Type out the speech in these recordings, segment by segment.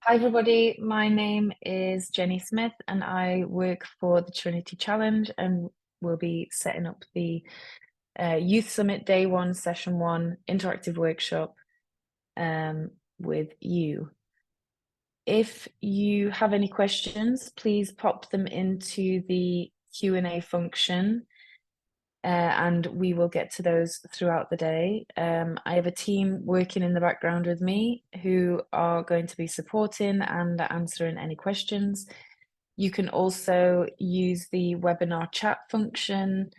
Hi everybody, my name is Jenny Smith and I work for the Trinity Challenge and we'll be setting up the Youth Summit Day 1, Session 1 interactive workshop with you. If you have any questions, please pop them into the Q&A function and we will get to those throughout the day. I have a team working in the background with me who are going to be supporting and answering any questions. You can also use the webinar chat function.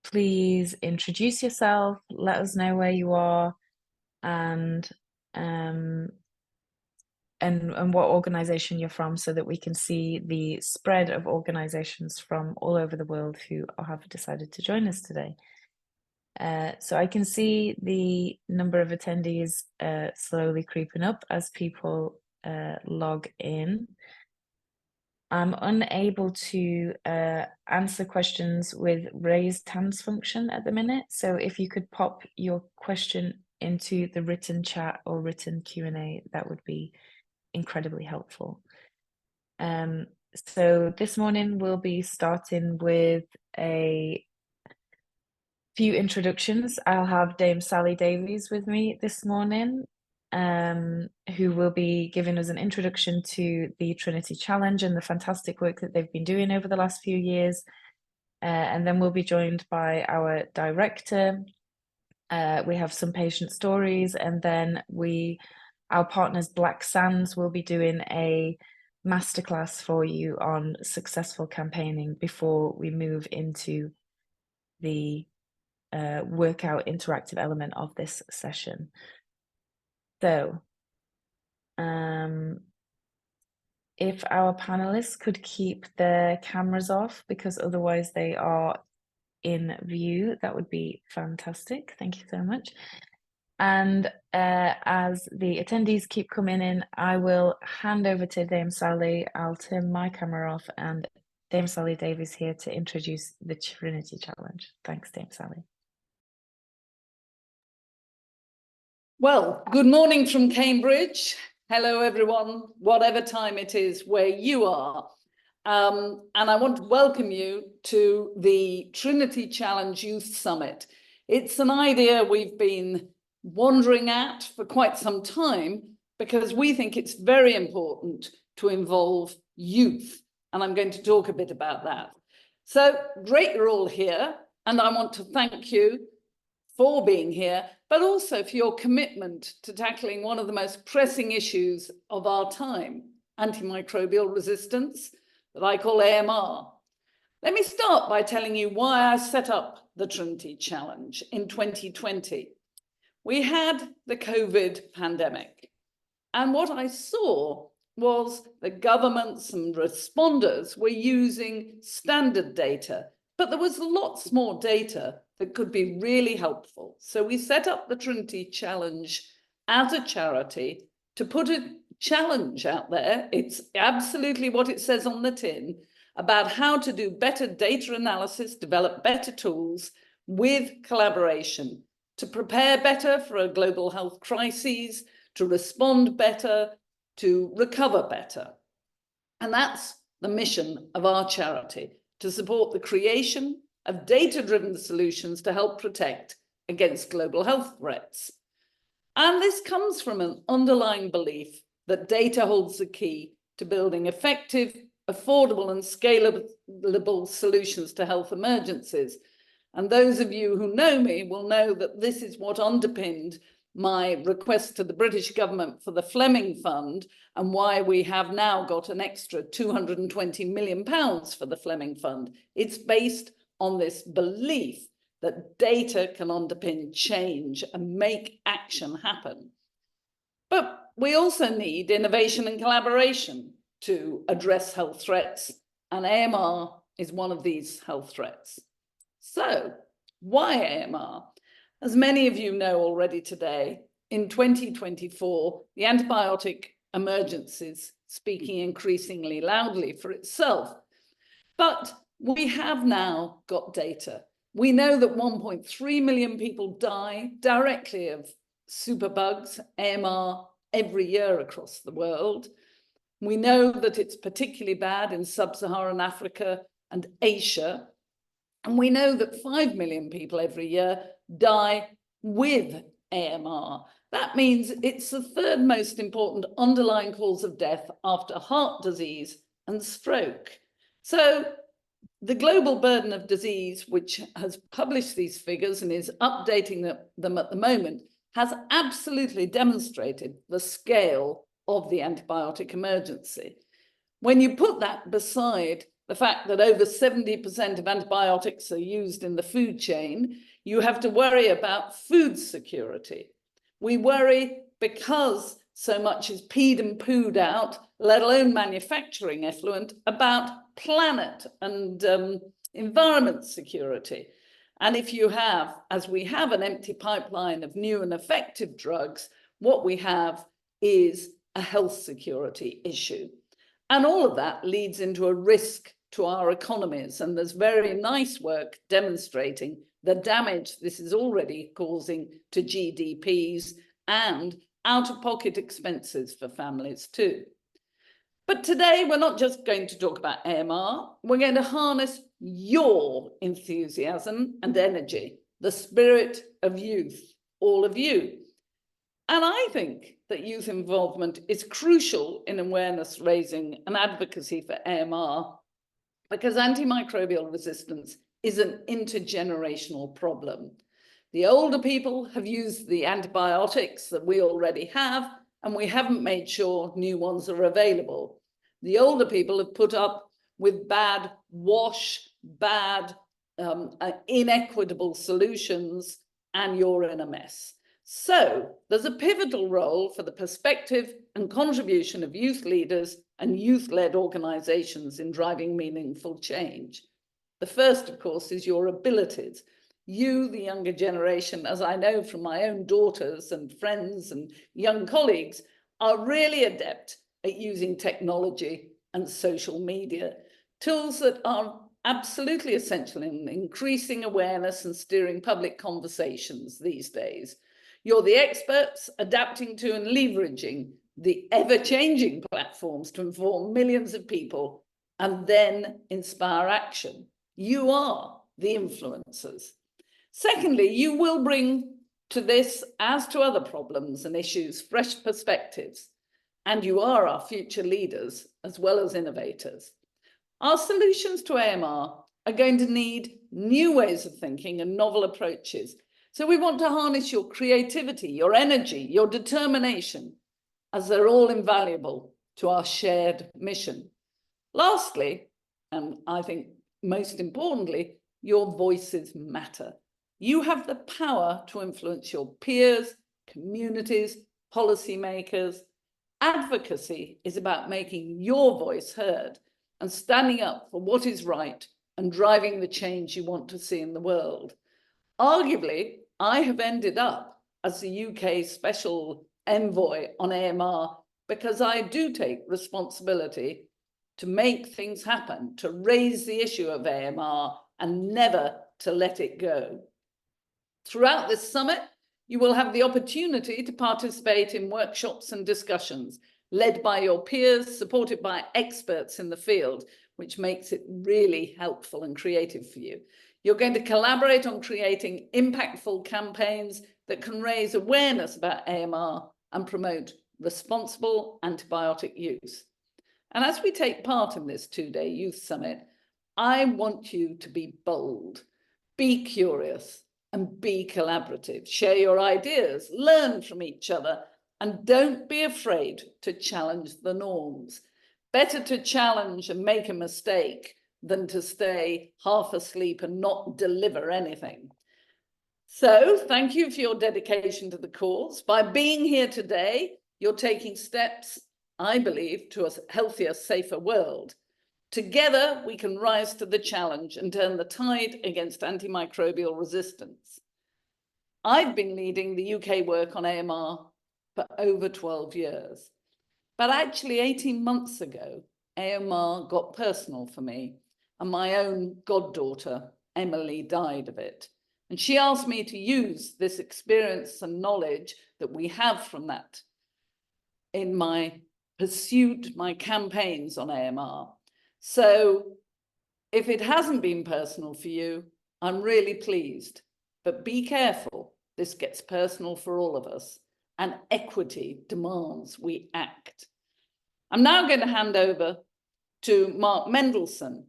Please introduce yourself, let us know where you are and what organization you're from so that we can see the spread of organizations from all over the world who have decided to join us today. So I can see the number of attendees slowly creeping up as people log in. I'm unable to answer questions with raised hands function at the minute. So if you could pop your question into the written chat or written Q&A, that would be incredibly helpful. So this morning we'll be starting with a few introductions. I'll have Dame Sally Davies with me this morning, who will be giving us an introduction to the Trinity Challenge and the fantastic work that they've been doing over the last few years. And then we'll be joined by our director. We have some patient stories, and then our partners Black Sands will be doing a masterclass for you on successful campaigning before we move into the workout interactive element of this session. So if our panelists could keep their cameras off, because otherwise they are in view, that would be fantastic. Thank you so much. And as the attendees keep coming in, I will hand over to Dame Sally. I'll turn my camera off and Dame Sally Davies here to introduce the Trinity Challenge. Thanks, Dame Sally. Well, good morning from Cambridge. Hello, everyone, whatever time it is where you are. And I want to welcome you to the Trinity Challenge Youth Summit. It's an idea we've been wandering at for quite some time because we think it's very important to involve youth. And I'm going to talk a bit about that. So great you're all here. And I want to thank you for being here, but also for your commitment to tackling one of the most pressing issues of our time, antimicrobial resistance, that I call AMR. Let me start by telling you why I set up the Trinity Challenge in 2020. We had the COVID pandemic, and what I saw was the governments and responders were using standard data, but there was lots more data that could be really helpful. So we set up the Trinity Challenge as a charity to put a challenge out there. It's absolutely what it says on the tin about how to do better data analysis, develop better tools with collaboration to prepare better for a global health crisis, to respond better, to recover better. And that's the mission of our charity, to support the creation of data-driven solutions to help protect against global health threats. And this comes from an underlying belief that data holds the key to building effective, affordable, and scalable solutions to health emergencies. And those of you who know me will know that this is what underpinned my request to the British government for the Fleming Fund and why we have now got an extra £220 million for the Fleming Fund. It's based on this belief that data can underpin change and make action happen. But we also need innovation and collaboration to address health threats, and AMR is one of these health threats. So, why AMR? As many of you know already today, in 2024, the antibiotic emergency is speaking increasingly loudly for itself. But we have now got data. We know that 1.3 million people die directly of superbugs, AMR, every year across the world. We know that it's particularly bad in sub-Saharan Africa and Asia. And we know that 5 million people every year die with AMR. That means it's the third most important underlying cause of death after heart disease and stroke. So the Global Burden of Disease, which has published these figures and is updating them at the moment, has absolutely demonstrated the scale of the antibiotic emergency. When you put that beside the fact that over 70% of antibiotics are used in the food chain, you have to worry about food security. We worry because so much is peed and pooed out, let alone manufacturing effluent, about planet and environment security. And if you have, as we have, an empty pipeline of new and effective drugs, what we have is a health security issue. And all of that leads into a risk to our economies. And there's very nice work demonstrating the damage this is already causing to GDPs and out-of-pocket expenses for families too. But today, we're not just going to talk about AMR, we're going to harness your enthusiasm and energy, the spirit of youth, all of you. And I think that youth involvement is crucial in awareness raising and advocacy for AMR, because antimicrobial resistance is an intergenerational problem. The older people have used the antibiotics that we already have, and we haven't made sure new ones are available. The older people have put up with bad wash, bad inequitable solutions, and you're in a mess. So there's a pivotal role for the perspective and contribution of youth leaders and youth-led organizations in driving meaningful change. The first, of course, is your abilities. You, the younger generation, as I know from my own daughters and friends and young colleagues, are really adept at using technology and social media, tools that are absolutely essential in increasing awareness and steering public conversations these days. You're the experts adapting to and leveraging the ever-changing platforms to inform millions of people and then inspire action. You are the influencers. Secondly, you will bring to this, as to other problems and issues, fresh perspectives. And you are our future leaders as well as innovators. Our solutions to AMR are going to need new ways of thinking and novel approaches. So we want to harness your creativity, your energy, your determination, as they're all invaluable to our shared mission. Lastly, and I think most importantly, your voices matter. You have the power to influence your peers, communities, policymakers. Advocacy is about making your voice heard and standing up for what is right and driving the change you want to see in the world. Arguably, I have ended up as the UK Special Envoy on AMR because I do take responsibility to make things happen, to raise the issue of AMR and never to let it go. Throughout this summit, you will have the opportunity to participate in workshops and discussions led by your peers, supported by experts in the field, which makes it really helpful and creative for you. You're going to collaborate on creating impactful campaigns that can raise awareness about AMR and promote responsible antibiotic use. And as we take part in this two-day youth summit, I want you to be bold, be curious, and be collaborative. Share your ideas, learn from each other, and don't be afraid to challenge the norms. Better to challenge and make a mistake than to stay half asleep and not deliver anything. So thank you for your dedication to the cause. By being here today, you're taking steps, I believe, to a healthier, safer world. Together, we can rise to the challenge and turn the tide against antimicrobial resistance. I've been leading the UK work on AMR for over 12 years. But actually 18 months ago, AMR got personal for me, and my own goddaughter, Emily, died of it. And she asked me to use this experience and knowledge that we have from that in my pursued my campaigns on AMR. So if it hasn't been personal for you, I'm really pleased. But be careful, this gets personal for all of us, and equity demands we act. I'm now going to hand over to Marc Mendelson,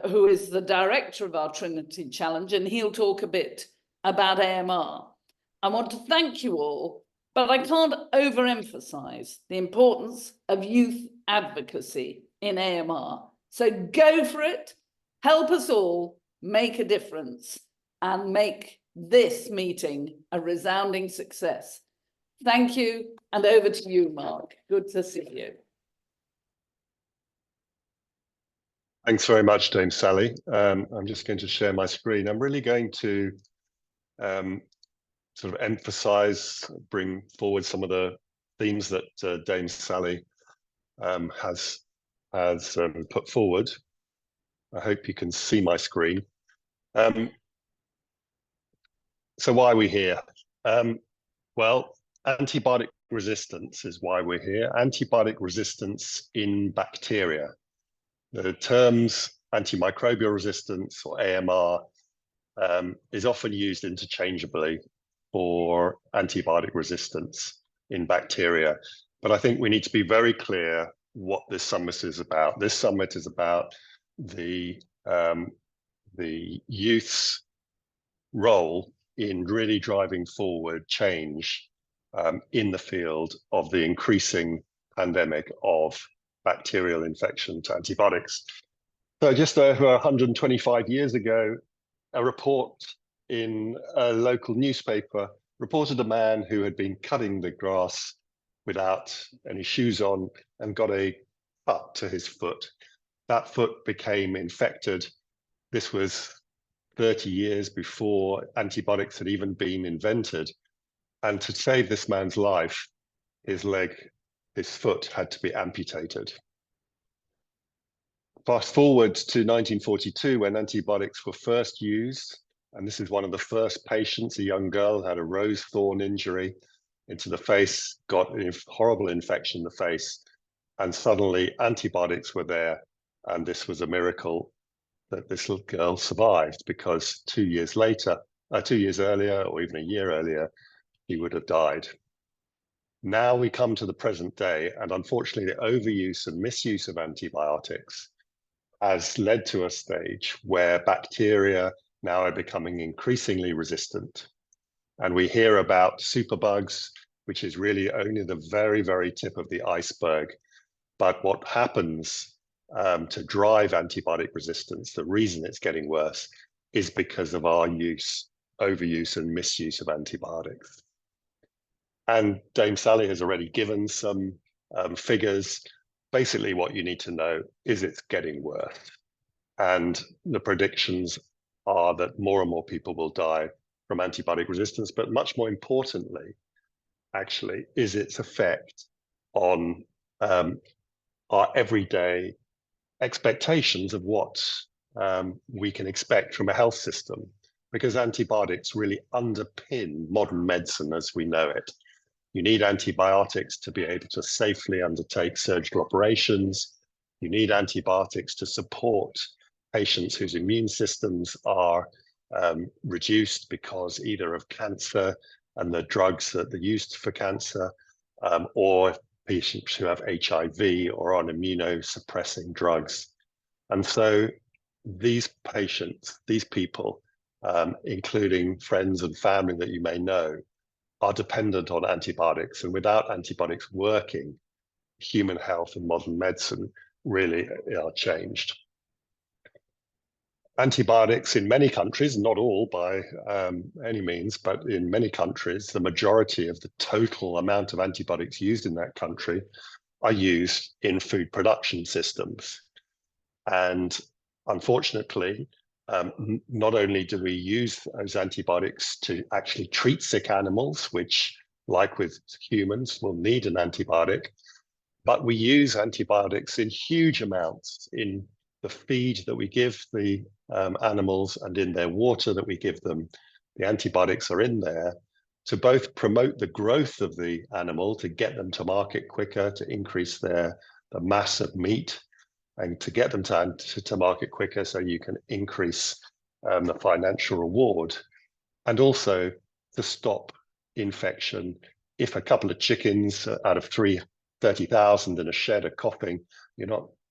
who is the director of our Trinity Challenge, and he'll talk a bit about AMR. I want to thank you all, but I can't overemphasize the importance of youth advocacy in AMR. So go for it, help us all make a difference and make this meeting a resounding success. Thank you, and over to you, Marc. Good to see you. Thanks very much, Dame Sally. I'm just going to share my screen. I'm really going to sort of emphasize, bring forward some of the themes that Dame Sally has put forward. I hope you can see my screen. So why are we here? Well, antibiotic resistance is why we're here. Antibiotic resistance in bacteria. The terms antimicrobial resistance or AMR is often used interchangeably for antibiotic resistance in bacteria. But I think we need to be very clear what this summit is about. This summit is about the youth's role in really driving forward change in the field of the increasing pandemic of bacterial infection to antibiotics. So just over 125 years ago, a report in a local newspaper reported a man who had been cutting the grass without any shoes on and got a cut to his foot. That foot became infected. This was 30 years before antibiotics had even been invented. And to save this man's life, his foot had to be amputated. Fast forward to 1942 when antibiotics were first used. And this is one of the first patients, a young girl, had a rose thorn injury into the face, got a horrible infection in the face. And suddenly antibiotics were there. And this was a miracle that this little girl survived, because 2 years earlier, or even a year earlier, he would have died. Now we come to the present day, and unfortunately the overuse and misuse of antibiotics has led to a stage where bacteria now are becoming increasingly resistant. And we hear about superbugs, which is really only the very, very tip of the iceberg. But what happens to drive antibiotic resistance, the reason it's getting worse, is because of our overuse and misuse of antibiotics. And Dame Sally has already given some figures. Basically, what you need to know is it's getting worse. And the predictions are that more and more people will die from antibiotic resistance, but much more importantly, actually, is its effect on our everyday expectations of what we can expect from a health system, because antibiotics really underpin modern medicine as we know it. You need antibiotics to be able to safely undertake surgical operations. You need antibiotics to support patients whose immune systems are reduced because either of cancer and the drugs that are used for cancer, or patients who have HIV or on immunosuppressing drugs. And so these patients, these people, including friends and family that you may know, are dependent on antibiotics. And without antibiotics working, human health and modern medicine really are changed. Antibiotics in many countries, not all by any means, but in many countries, the majority of the total amount of antibiotics used in that country are used in food production systems. And unfortunately, not only do we use those antibiotics to actually treat sick animals, which, like with humans, will need an antibiotic, but we use antibiotics in huge amounts in the feed that we give the animals and in their water that we give them. The antibiotics are in there. to both promote the growth of the animal, to get them to market quicker, to increase the mass of meat, and to get them to market quicker so you can increase the financial reward, and also to stop infection. If a couple of chickens out of 30,000 in a shed are coughing,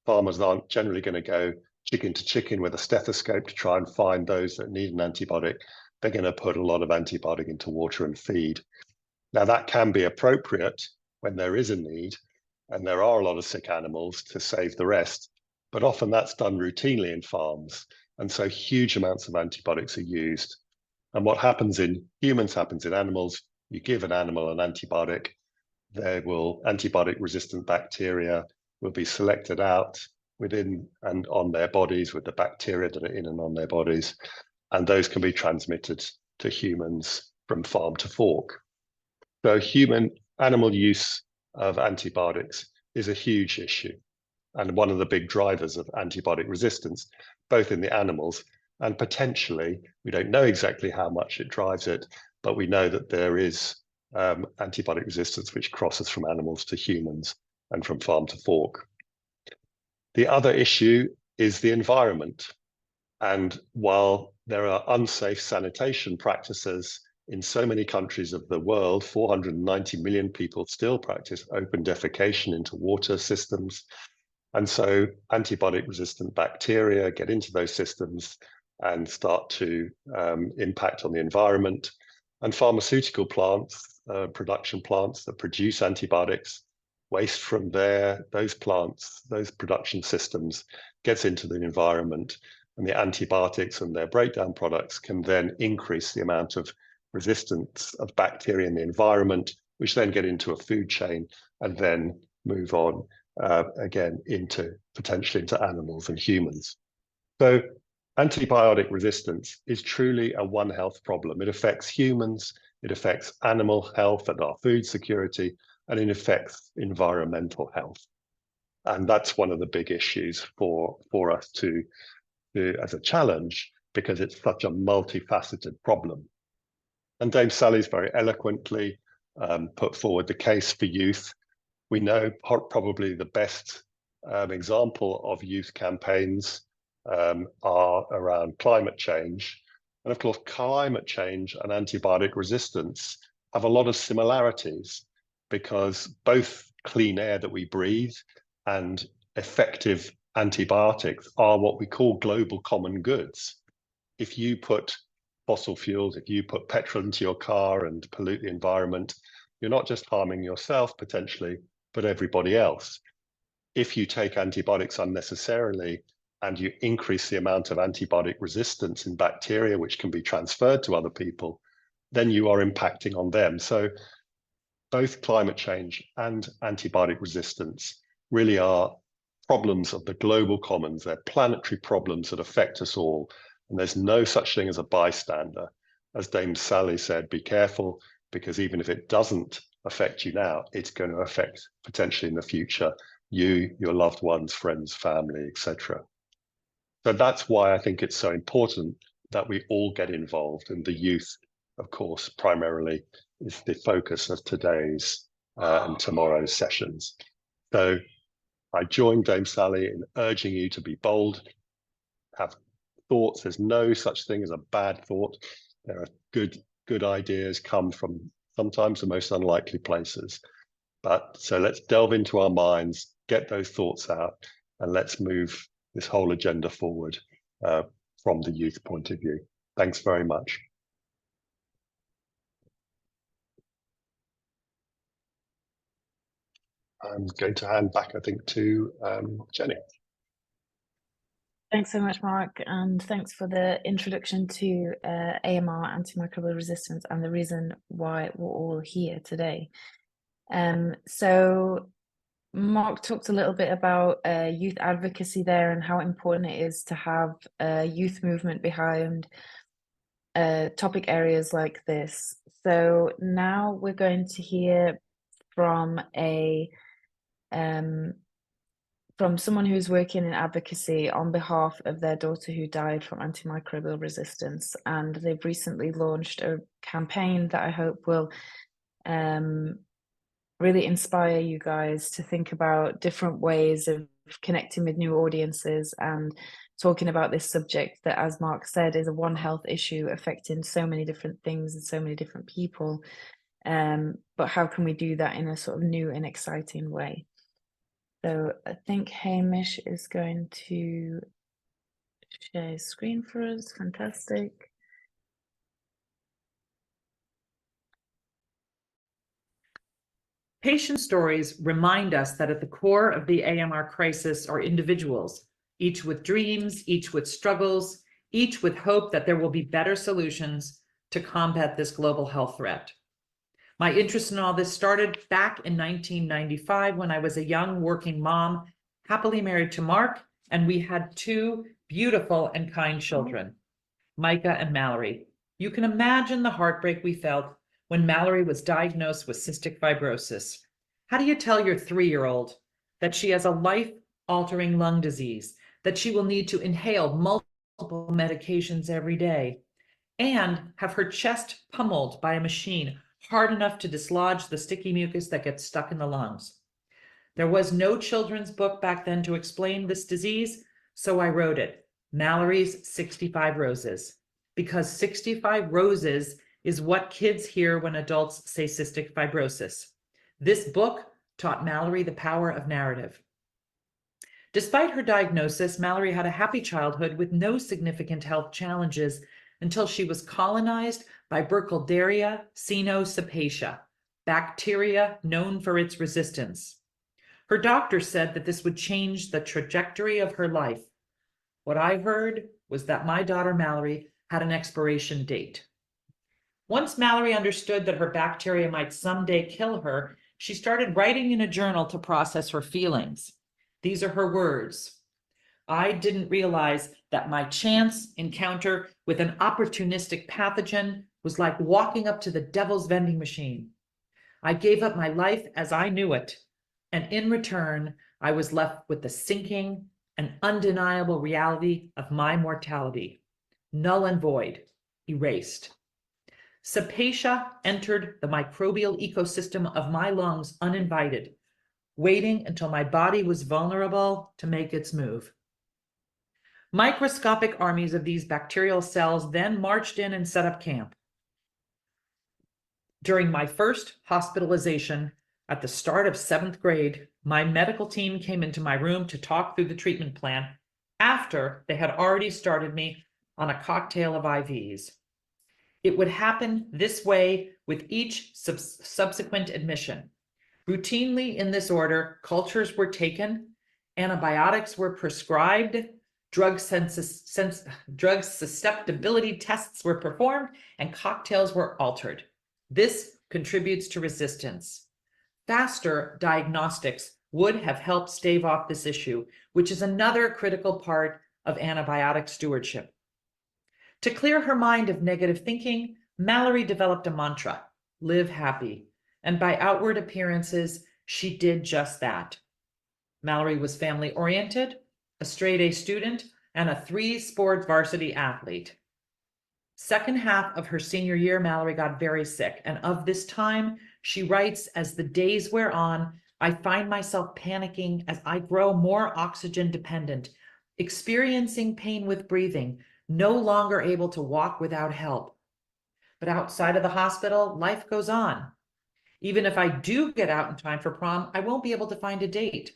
farmers aren't generally going to go chicken to chicken with a stethoscope to try and find those that need an antibiotic. They're going to put a lot of antibiotic into water and feed. Now, that can be appropriate when there is a need and there are a lot of sick animals to save the rest, but often that's done routinely in farms. And so huge amounts of antibiotics are used. And what happens in humans happens in animals. You give an animal an antibiotic, antibiotic-resistant bacteria will be selected out within and on their bodies with the bacteria that are in and on their bodies. And those can be transmitted to humans from farm to fork. So animal use of antibiotics is a huge issue and one of the big drivers of antibiotic resistance, both in the animals and potentially, we don't know exactly how much it drives it, but we know that there is antibiotic resistance which crosses from animals to humans and from farm to fork. The other issue is the environment. And while there are unsafe sanitation practices in so many countries of the world, 490 million people still practice open defecation into water systems. And so antibiotic-resistant bacteria get into those systems and start to impact on the environment. And pharmaceutical plants, production plants that produce antibiotics, waste from those plants, those production systems gets into the environment. And the antibiotics and their breakdown products can then increase the amount of resistance of bacteria in the environment, which then get into a food chain and then move on again potentially into animals and humans. So antibiotic resistance is truly a One Health problem. It affects humans, it affects animal health and our food security, and it affects environmental health. And that's one of the big issues for us to as a challenge, because it's such a multifaceted problem. And Dame Sally's very eloquently put forward the case for youth. We know probably the best example of youth campaigns are around climate change. And of course, climate change and antibiotic resistance have a lot of similarities, because both clean air that we breathe and effective antibiotics are what we call global common goods. If you put fossil fuels, if you put petrol into your car and pollute the environment, you're not just harming yourself potentially, but everybody else. If you take antibiotics unnecessarily and you increase the amount of antibiotic resistance in bacteria, which can be transferred to other people, then you are impacting on them. So both climate change and antibiotic resistance really are problems of the global commons. They're planetary problems that affect us all. And there's no such thing as a bystander. As Dame Sally said, be careful, because even if it doesn't affect you now, it's going to affect potentially in the future you, your loved ones, friends, family, etc. So that's why I think it's so important that we all get involved, and the youth, of course, primarily is the focus of today's and tomorrow's sessions. So I join Dame Sally in urging you to be bold, have thoughts. There's no such thing as a bad thought. There are good ideas come from sometimes the most unlikely places. So let's delve into our minds, get those thoughts out, and let's move this whole agenda forward from the youth point of view. Thanks very much. I'm going to hand back, I think, to Jenny. Thanks so much, Mark, and thanks for the introduction to AMR, antimicrobial resistance, and the reason why we're all here today. So Mark talked a little bit about youth advocacy there and how important it is to have a youth movement behind topic areas like this. So now we're going to hear from a from someone who's working in advocacy on behalf of their daughter who died from antimicrobial resistance. And they've recently launched a campaign that I hope will really inspire you guys to think about different ways of connecting with new audiences and talking about this subject that, as Marc said, is a One Health issue affecting so many different things and so many different people. But how can we do that in a sort of new and exciting way? So I think Hamish is going to share his screen for us. Fantastic. Patient stories remind us that at the core of the AMR crisis are individuals, each with dreams, each with struggles, each with hope that there will be better solutions to combat this global health threat. My interest in all this started back in 1995 when I was a young working mom, happily married to Marc, and we had two beautiful and kind children, Micah and Mallory. You can imagine the heartbreak we felt when Mallory was diagnosed with cystic fibrosis. How do you tell your 3-year-old that she has a life-altering lung disease, that she will need to inhale multiple medications every day, and have her chest pummeled by a machine hard enough to dislodge the sticky mucus that gets stuck in the lungs? There was no children's book back then to explain this disease, so I wrote it, Mallory's 65 Roses, because 65 roses is what kids hear when adults say cystic fibrosis. This book taught Mallory the power of narrative. Despite her diagnosis, Mallory had a happy childhood with no significant health challenges until she was colonized by Burkholderia caenosepacea, bacteria known for its resistance. Her doctor said that this would change the trajectory of her life. What I heard was that my daughter Mallory had an expiration date. Once Mallory understood that her bacteria might someday kill her, she started writing in a journal to process her feelings. These are her words. I didn't realize that my chance encounter with an opportunistic pathogen was like walking up to the devil's vending machine. I gave up my life as I knew it, and in return, I was left with the sinking and undeniable reality of my mortality, null and void, erased. Cepacia entered the microbial ecosystem of my lungs uninvited, waiting until my body was vulnerable to make its move. Microscopic armies of these bacterial cells then marched in and set up camp. During my first hospitalization at the start of 7th grade, my medical team came into my room to talk through the treatment plan after they had already started me on a cocktail of IVs. It would happen this way with each subsequent admission. Routinely in this order, cultures were taken, antibiotics were prescribed, drug susceptibility tests were performed, and cocktails were altered. This contributes to resistance. Faster diagnostics would have helped stave off this issue, which is another critical part of antibiotic stewardship. To clear her mind of negative thinking, Mallory developed a mantra, live happy. And by outward appearances, she did just that. Mallory was family-oriented, a straight-A student, and a 3-sport varsity athlete. Second half of her senior year, Mallory got very sick, and of this time, she writes, as the days wear on, I find myself panicking as I grow more oxygen dependent, experiencing pain with breathing, no longer able to walk without help. But outside of the hospital, life goes on. Even if I do get out in time for prom, I won't be able to find a date.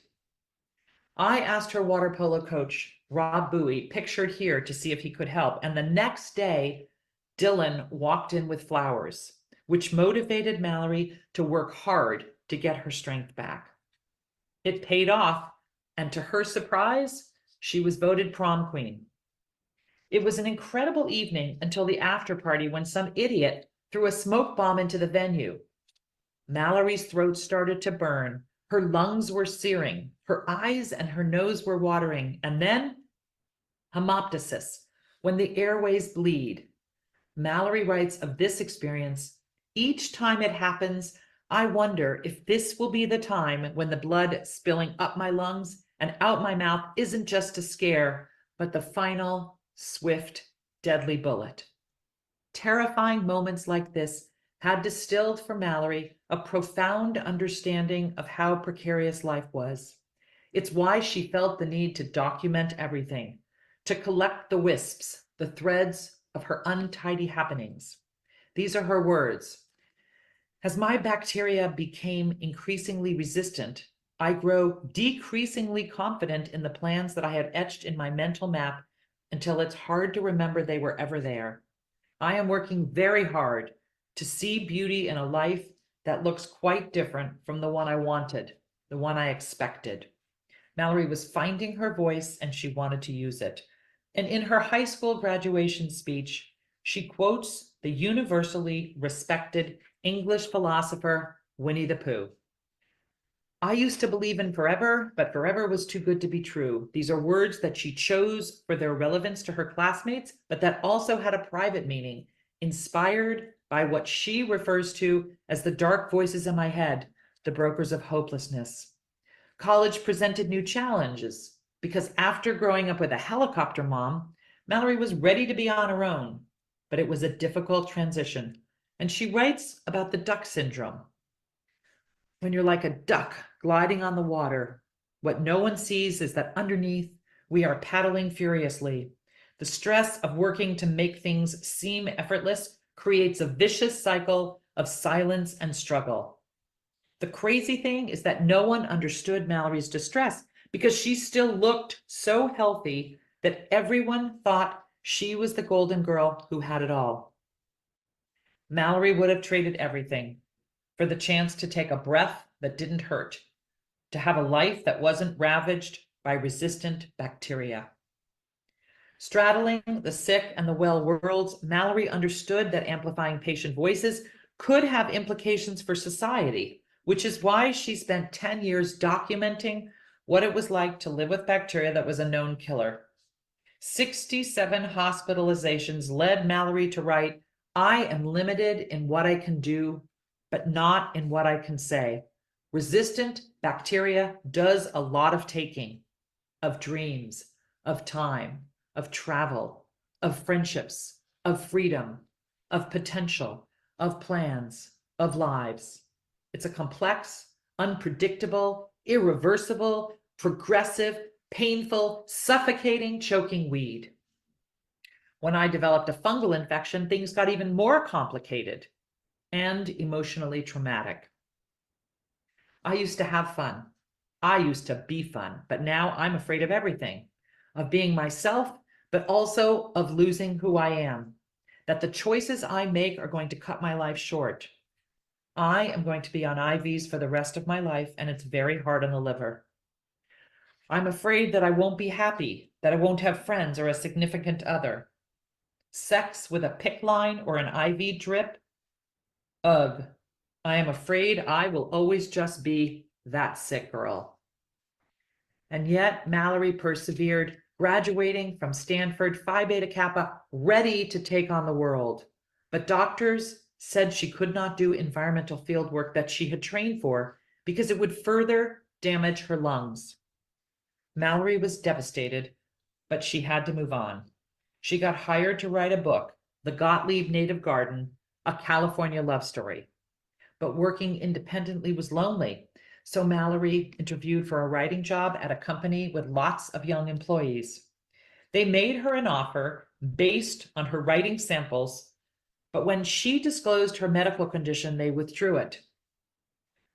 I asked her water polo coach, Rob Bowie, pictured here, to see if he could help. And the next day, Dylan walked in with flowers, which motivated Mallory to work hard to get her strength back. It paid off, and to her surprise, she was voted prom queen. It was an incredible evening until the after party when some idiot threw a smoke bomb into the venue. Mallory's throat started to burn. Her lungs were searing. Her eyes and her nose were watering. And then hemoptysis, when the airways bleed. Mallory writes of this experience, each time it happens, I wonder if this will be the time when the blood spilling up my lungs and out my mouth isn't just a scare, but the final, swift, deadly bullet. Terrifying moments like this had distilled for Mallory a profound understanding of how precarious life was. It's why she felt the need to document everything, to collect the wisps, the threads of her untidy happenings. These are her words. As my bacteria became increasingly resistant, I grow decreasingly confident in the plans that I had etched in my mental map until it's hard to remember they were ever there. I am working very hard to see beauty in a life that looks quite different from the one I wanted, the one I expected. Mallory was finding her voice and she wanted to use it. And in her high school graduation speech, she quotes the universally respected English philosopher Winnie the Pooh. I used to believe in forever, but forever was too good to be true. These are words that she chose for their relevance to her classmates, but that also had a private meaning, inspired by what she refers to as the dark voices in my head, the brokers of hopelessness. College presented new challenges because after growing up with a helicopter mom, Mallory was ready to be on her own, but it was a difficult transition. And she writes about the duck syndrome. When you're like a duck gliding on the water, what no one sees is that underneath we are paddling furiously. The stress of working to make things seem effortless creates a vicious cycle of silence and struggle. The crazy thing is that no one understood Mallory's distress because she still looked so healthy that everyone thought she was the golden girl who had it all. Mallory would have traded everything for the chance to take a breath that didn't hurt, to have a life that wasn't ravaged by resistant bacteria. Straddling the sick and the well worlds, Mallory understood that amplifying patient voices could have implications for society, which is why she spent 10 years documenting what it was like to live with bacteria that was a known killer. 67 hospitalizations led Mallory to write, "I am limited in what I can do, but not in what I can say. Resistant bacteria does a lot of taking, of dreams, of time, of travel, of friendships, of freedom, of potential, of plans, of lives. It's a complex, unpredictable, irreversible, progressive, painful, suffocating, choking weed. When I developed a fungal infection, things got even more complicated and emotionally traumatic. I used to have fun. I used to be fun, but now I'm afraid of everything, of being myself, but also of losing who I am, that the choices I make are going to cut my life short. I am going to be on IVs for the rest of my life, and it's very hard on the liver. I'm afraid that I won't be happy, that I won't have friends or a significant other. Sex with a PICC line or an IV drip? Ugh, I am afraid I will always just be that sick girl. And yet Mallory persevered, graduating from Stanford Phi Beta Kappa, ready to take on the world. But doctors said she could not do environmental field work that she had trained for because it would further damage her lungs. Mallory was devastated, but she had to move on. She got hired to write a book, The Gottlieb Native Garden, a California love story. But working independently was lonely, so Mallory interviewed for a writing job at a company with lots of young employees. They made her an offer based on her writing samples, but when she disclosed her medical condition, they withdrew it.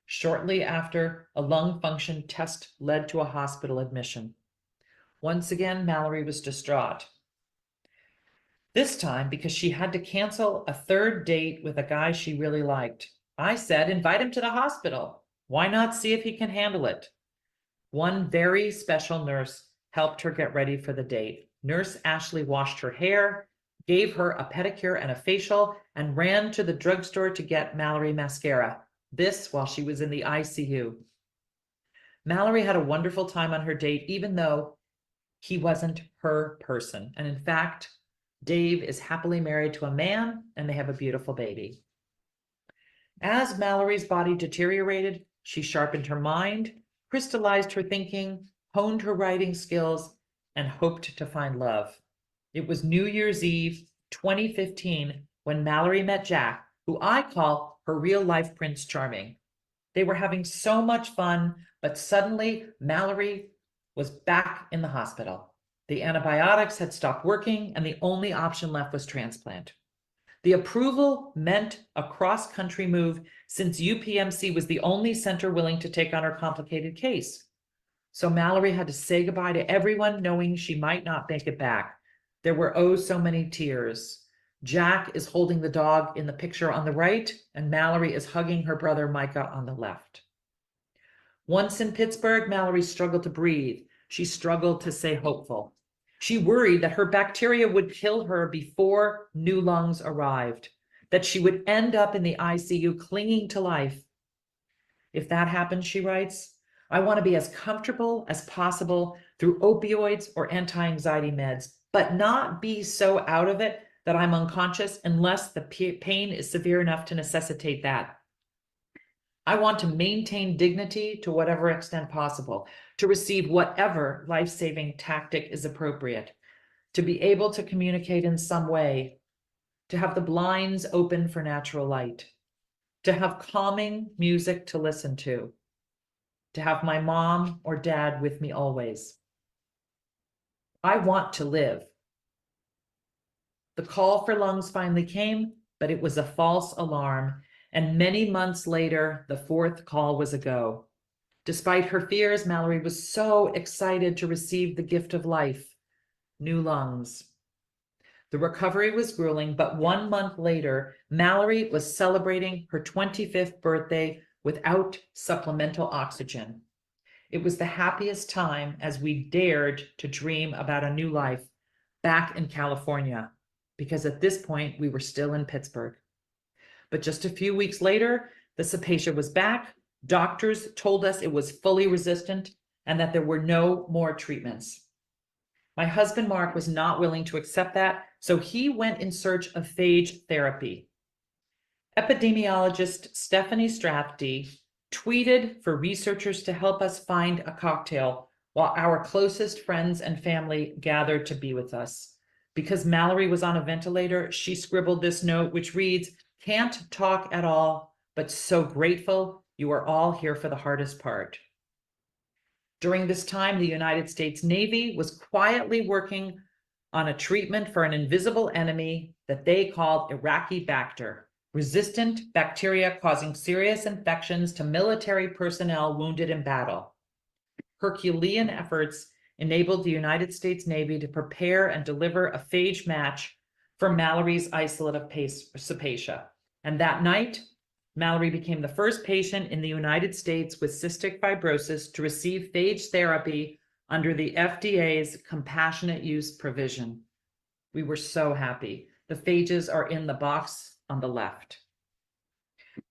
Shortly after, a lung function test led to a hospital admission. Once again, Mallory was distraught. This time because she had to cancel a third date with a guy she really liked. I said, invite him to the hospital. Why not see if he can handle it? One very special nurse helped her get ready for the date. Nurse Ashley washed her hair, gave her a pedicure and a facial, and ran to the drugstore to get Mallory mascara. This while she was in the ICU. Mallory had a wonderful time on her date, even though he wasn't her person. And in fact, Dave is happily married to a man and they have a beautiful baby. As Mallory's body deteriorated, she sharpened her mind, crystallized her thinking, honed her writing skills, and hoped to find love. It was New Year's Eve, 2015, when Mallory met Jack, who I call her real-life Prince Charming. They were having so much fun, but suddenly Mallory was back in the hospital. The antibiotics had stopped working, and the only option left was transplant. The approval meant a cross-country move since UPMC was the only center willing to take on her complicated case. So Mallory had to say goodbye to everyone, knowing she might not make it back. There were oh so many tears. Jack is holding the dog in the picture on the right, and Mallory is hugging her brother Micah on the left. Once in Pittsburgh, Mallory struggled to breathe. She struggled to stay hopeful. She worried that her bacteria would kill her before new lungs arrived, that she would end up in the ICU clinging to life. If that happens, she writes, I want to be as comfortable as possible through opioids or anti-anxiety meds, but not be so out of it that I'm unconscious unless the pain is severe enough to necessitate that. I want to maintain dignity to whatever extent possible, to receive whatever life-saving tactic is appropriate, to be able to communicate in some way, to have the blinds open for natural light, to have calming music to listen to have my mom or dad with me always. I want to live. The call for lungs finally came, but it was a false alarm, and many months later, the fourth call was a go. Despite her fears, Mallory was so excited to receive the gift of life, new lungs. The recovery was grueling, but 1 month later, Mallory was celebrating her 25th birthday without supplemental oxygen. It was the happiest time as we dared to dream about a new life back in California, because at this point we were still in Pittsburgh. But just a few weeks later, the cepacia was back. Doctors told us it was fully resistant and that there were no more treatments. My husband, Marc, was not willing to accept that, so he went in search of phage therapy. Epidemiologist Stephanie Strathdy tweeted for researchers to help us find a cocktail while our closest friends and family gathered to be with us. Because Mallory was on a ventilator, she scribbled this note, which reads, "Can't talk at all, but so grateful you are all here for the hardest part." During this time, the United States Navy was quietly working on a treatment for an invisible enemy that they called Iraqibacter, resistant bacteria causing serious infections to military personnel wounded in battle. Herculean efforts enabled the United States Navy to prepare and deliver a phage match for Mallory's isolate of cepacia. And that night, Mallory became the first patient in the United States with cystic fibrosis to receive phage therapy under the FDA's compassionate use provision. We were so happy. The phages are in the box on the left.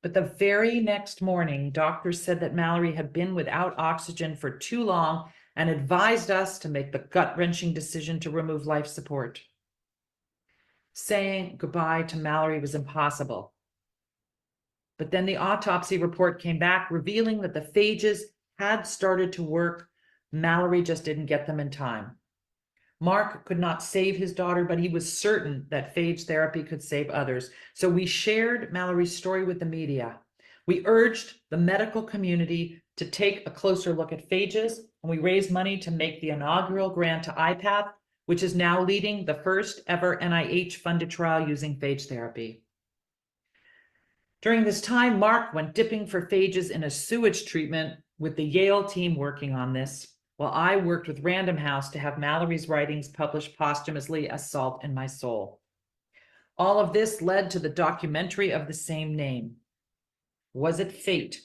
But the very next morning, doctors said that Mallory had been without oxygen for too long and advised us to make the gut-wrenching decision to remove life support. Saying goodbye to Mallory was impossible. But then the autopsy report came back, revealing that the phages had started to work. Mallory just didn't get them in time. Marc could not save his daughter, but he was certain that phage therapy could save others. So we shared Mallory's story with the media. We urged the medical community to take a closer look at phages, and we raised money to make the inaugural grant to IPATH, which is now leading the first ever NIH-funded trial using phage therapy. During this time, Marc went dipping for phages in a sewage treatment with the Yale team working on this, while I worked with Random House to have Mallory's writings published posthumously as Salt in My Soul. All of this led to the documentary of the same name. Was it fate,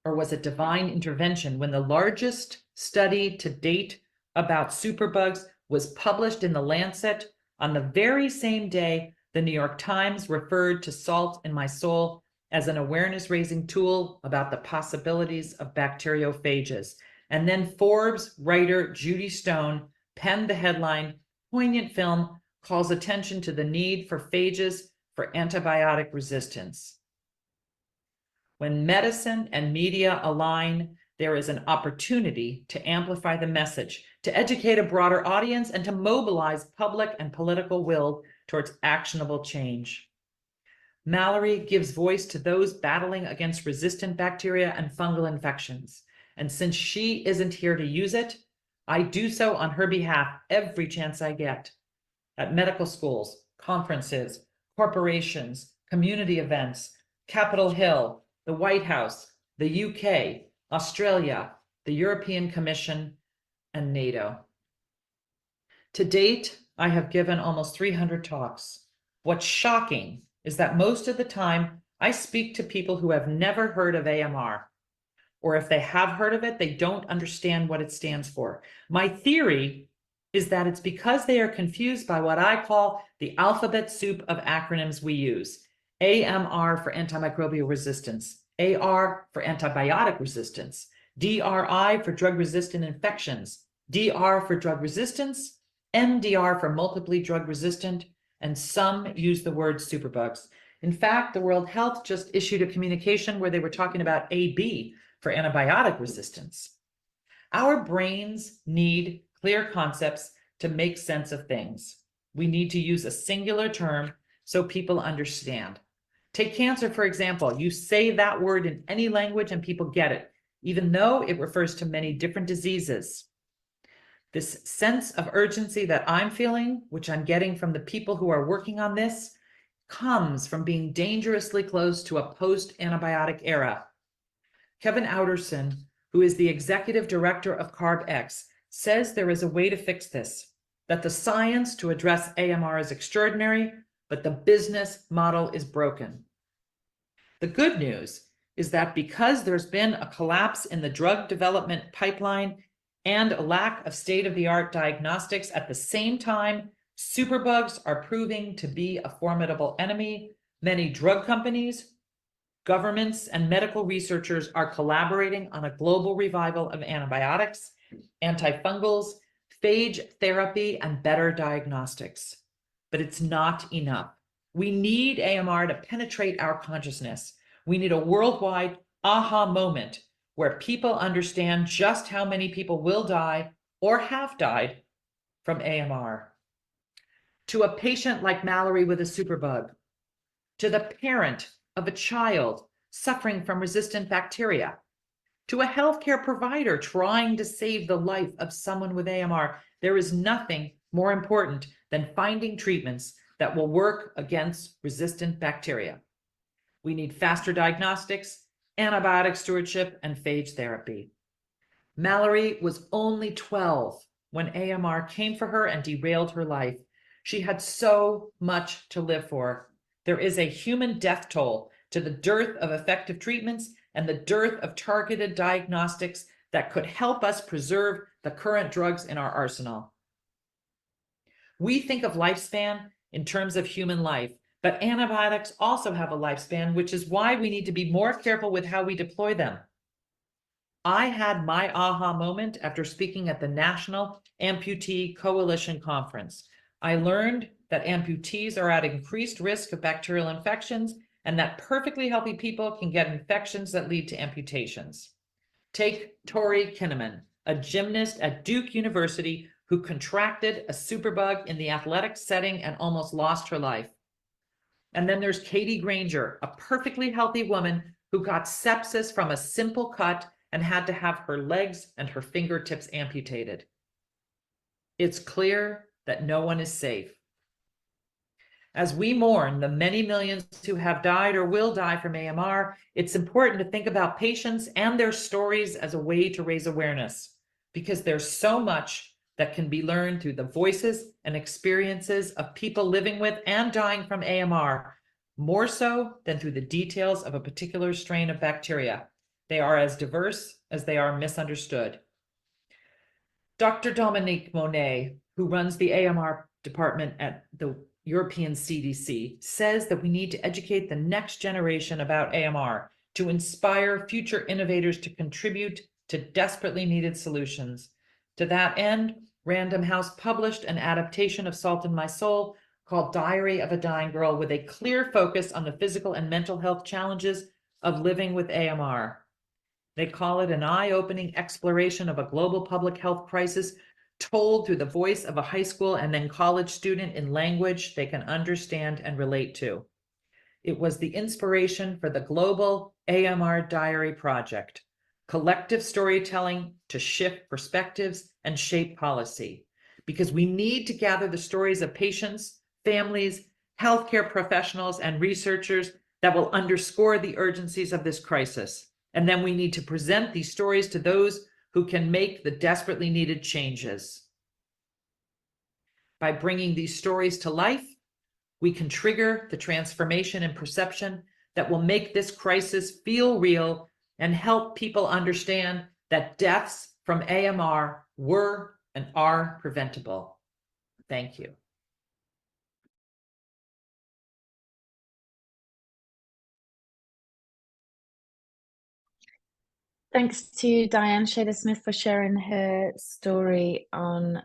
or was it divine intervention when the largest study to date about superbugs was published in The Lancet on the very same day the New York Times referred to Salt in My Soul as an awareness-raising tool about the possibilities of bacteriophages? And then Forbes writer Judy Stone penned the headline, "Poignant Film Calls Attention to the Need for Phages for Antibiotic Resistance." When medicine and media align, there is an opportunity to amplify the message, to educate a broader audience, and to mobilize public and political will towards actionable change. Mallory gives voice to those battling against resistant bacteria and fungal infections. And since she isn't here to use it, I do so on her behalf every chance I get. At medical schools, conferences, corporations, community events, Capitol Hill, the White House, the UK, Australia, the European Commission, and NATO. To date, I have given almost 300 talks. What's shocking is that most of the time I speak to people who have never heard of AMR, or if they have heard of it, they don't understand what it stands for. My theory is that it's because they are confused by what I call the alphabet soup of acronyms we use. AMR for antimicrobial resistance, AR for antibiotic resistance, DRI for drug-resistant infections, DR for drug resistance, MDR for multiply drug resistant, and some use the word superbugs. In fact, the World Health just issued a communication where they were talking about AB for antibiotic resistance. Our brains need clear concepts to make sense of things. We need to use a singular term so people understand. Take cancer, for example. You say that word in any language and people get it, even though it refers to many different diseases. This sense of urgency that I'm feeling, which I'm getting from the people who are working on this, comes from being dangerously close to a post-antibiotic era. Kevin Outerson, who is the executive director of CarbX, says there is a way to fix this, that the science to address AMR is extraordinary, but the business model is broken. The good news is that because there's been a collapse in the drug development pipeline and a lack of state-of-the-art diagnostics at the same time, superbugs are proving to be a formidable enemy. Many drug companies, governments, and medical researchers are collaborating on a global revival of antibiotics, antifungals, phage therapy, and better diagnostics. But it's not enough. We need AMR to penetrate our consciousness. We need a worldwide aha moment where people understand just how many people will die or have died from AMR. To a patient like Mallory with a superbug, to the parent of a child suffering from resistant bacteria, to a healthcare provider trying to save the life of someone with AMR, there is nothing more important than finding treatments that will work against resistant bacteria. We need faster diagnostics, antibiotic stewardship, and phage therapy. Mallory was only 12 when AMR came for her and derailed her life. She had so much to live for. There is a human death toll to the dearth of effective treatments and the dearth of targeted diagnostics that could help us preserve the current drugs in our arsenal. We think of lifespan in terms of human life, but antibiotics also have a lifespan, which is why we need to be more careful with how we deploy them. I had my aha moment after speaking at the National Amputee Coalition Conference. I learned that amputees are at increased risk of bacterial infections and that perfectly healthy people can get infections that lead to amputations. Take Tori Kinnaman, a gymnast at Duke University who contracted a superbug in the athletic setting and almost lost her life. And then there's Katie Granger, a perfectly healthy woman who got sepsis from a simple cut and had to have her legs and her fingertips amputated. It's clear that no one is safe. As we mourn the many millions who have died or will die from AMR, it's important to think about patients and their stories as a way to raise awareness, because there's so much that can be learned through the voices and experiences of people living with and dying from AMR, more so than through the details of a particular strain of bacteria. They are as diverse as they are misunderstood. Dr. Dominique Monet, who runs the AMR department at the European CDC, says that we need to educate the next generation about AMR to inspire future innovators to contribute to desperately needed solutions. To that end, Random House published an adaptation of Salt in My Soul called Diary of a Dying Girl, with a clear focus on the physical and mental health challenges of living with AMR. They call it an eye-opening exploration of a global public health crisis told through the voice of a high school and then college student in language they can understand and relate to. It was the inspiration for the global AMR Diary Project, collective storytelling to shift perspectives and shape policy, because we need to gather the stories of patients, families, healthcare professionals, and researchers that will underscore the urgencies of this crisis. And then we need to present these stories to those who can make the desperately needed changes. By bringing these stories to life, we can trigger the transformation in perception that will make this crisis feel real and help people understand that deaths from AMR were and are preventable. Thank you. Thanks to Diane Shader-Smith for sharing her story on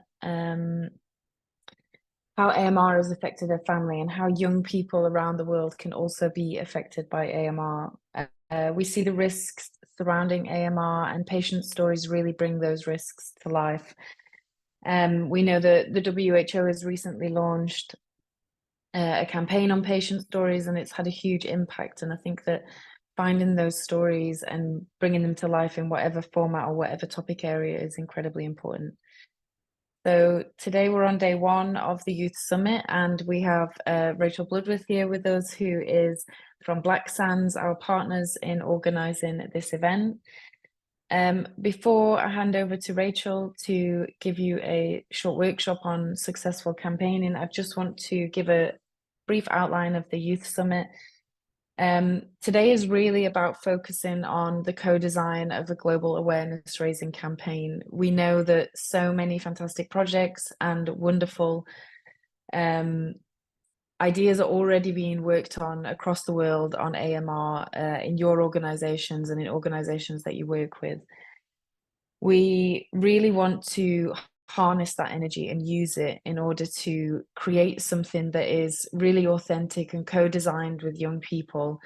how AMR has affected her family and how young people around the world can also be affected by AMR. We see the risks surrounding AMR, and patient stories really bring those risks to life. We know that the WHO has recently launched a campaign on patient stories, and it's had a huge impact. And I think that finding those stories and bringing them to life in whatever format or whatever topic area is incredibly important. So today we're on day one of the Youth Summit, and we have Rachel Bloodworth here with us, who is from Black Sands, our partners in organising this event. Before I hand over to Rachel to give you a short workshop on successful campaigning, I just want to give a brief outline of the Youth Summit. Today is really about focusing on the co-design of a global awareness raising campaign. We know that so many fantastic projects and wonderful ideas are already being worked on across the world on AMR in your organizations and in organizations that you work with. We really want to harness that energy and use it in order to create something that is really authentic and co-designed with young people,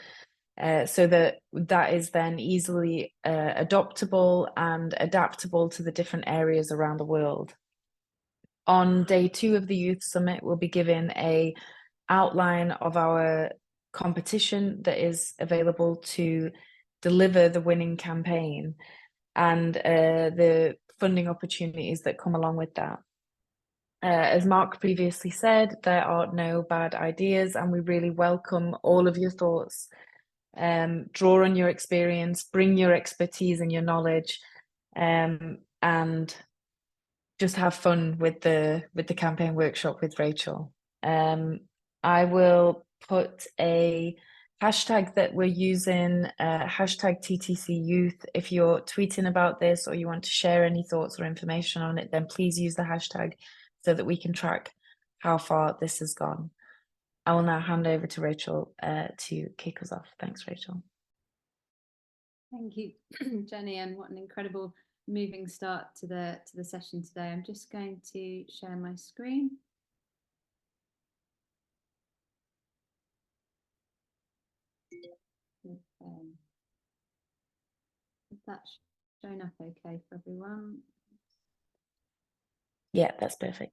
so that is then easily adoptable and adaptable to the different areas around the world. On day 2 of the Youth Summit, we'll be given an outline of our competition that is available to deliver the winning campaign, and the funding opportunities that come along with that. As Marc previously said, there are no bad ideas, and we really welcome all of your thoughts. Draw on your experience, bring your expertise and your knowledge, and just have fun with the campaign workshop with Rachel. I will put a hashtag that we're using, hashtag TTC Youth. If you're tweeting about this or you want to share any thoughts or information on it, then please use the hashtag so that we can track how far this has gone. I will now hand over to Rachel to kick us off. Thanks, Rachel. Thank you, Jenny, and what an incredible moving start to the session today. I'm just going to share my screen. Is that showing up okay for everyone? Yeah, that's perfect.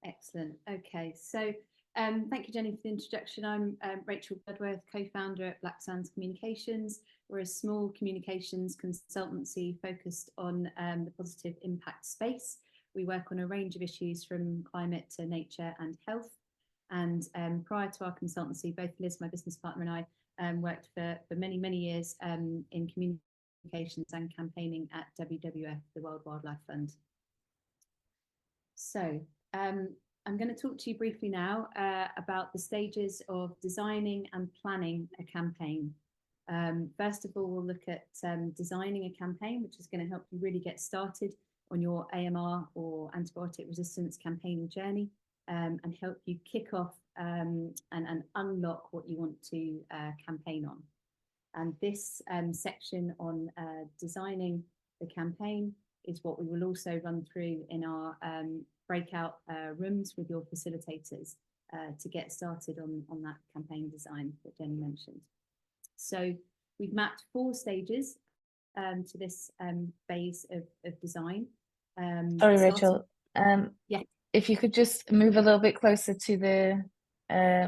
Excellent. Okay, so thank you, Jenny, for the introduction. I'm Rachel Bloodworth, co-founder at Black Sands Communications. We're a small communications consultancy focused on the positive impact space. We work on a range of issues from climate to nature and health. And prior to our consultancy, both Liz, my business partner, and I worked for many, many years in communications and campaigning at WWF, the World Wildlife Fund. So I'm going to talk to you briefly now about the stages of designing and planning a campaign. First of all, we'll look at designing a campaign, which is going to help you really get started on your AMR or antibiotic resistance campaigning journey, and help you kick off and unlock what you want to campaign on. And this section on designing the campaign is what we will also run through in our breakout rooms with your facilitators to get started on that campaign design that Jenny mentioned. So We've mapped 4 stages to this phase of design. Sorry, starting- Rachel. Yeah. If you could just move a little bit closer to the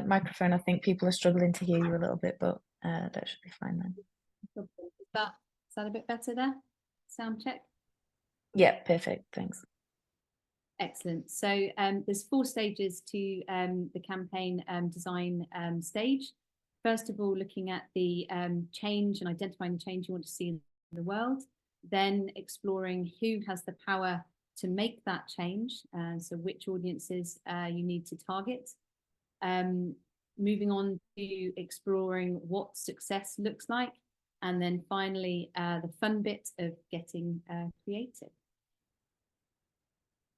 microphone, I think people are struggling to hear you a little bit, but that should be fine then. Is that a bit better there? Sound check? Yeah, perfect. Thanks. Excellent. So there's 4 stages to the campaign design stage. First of all, looking at the change and identifying the change you want to see in the world, then exploring who has the power to make that change, so which audiences you need to target. Moving on to exploring what success looks like, and then finally the fun bit of getting creative.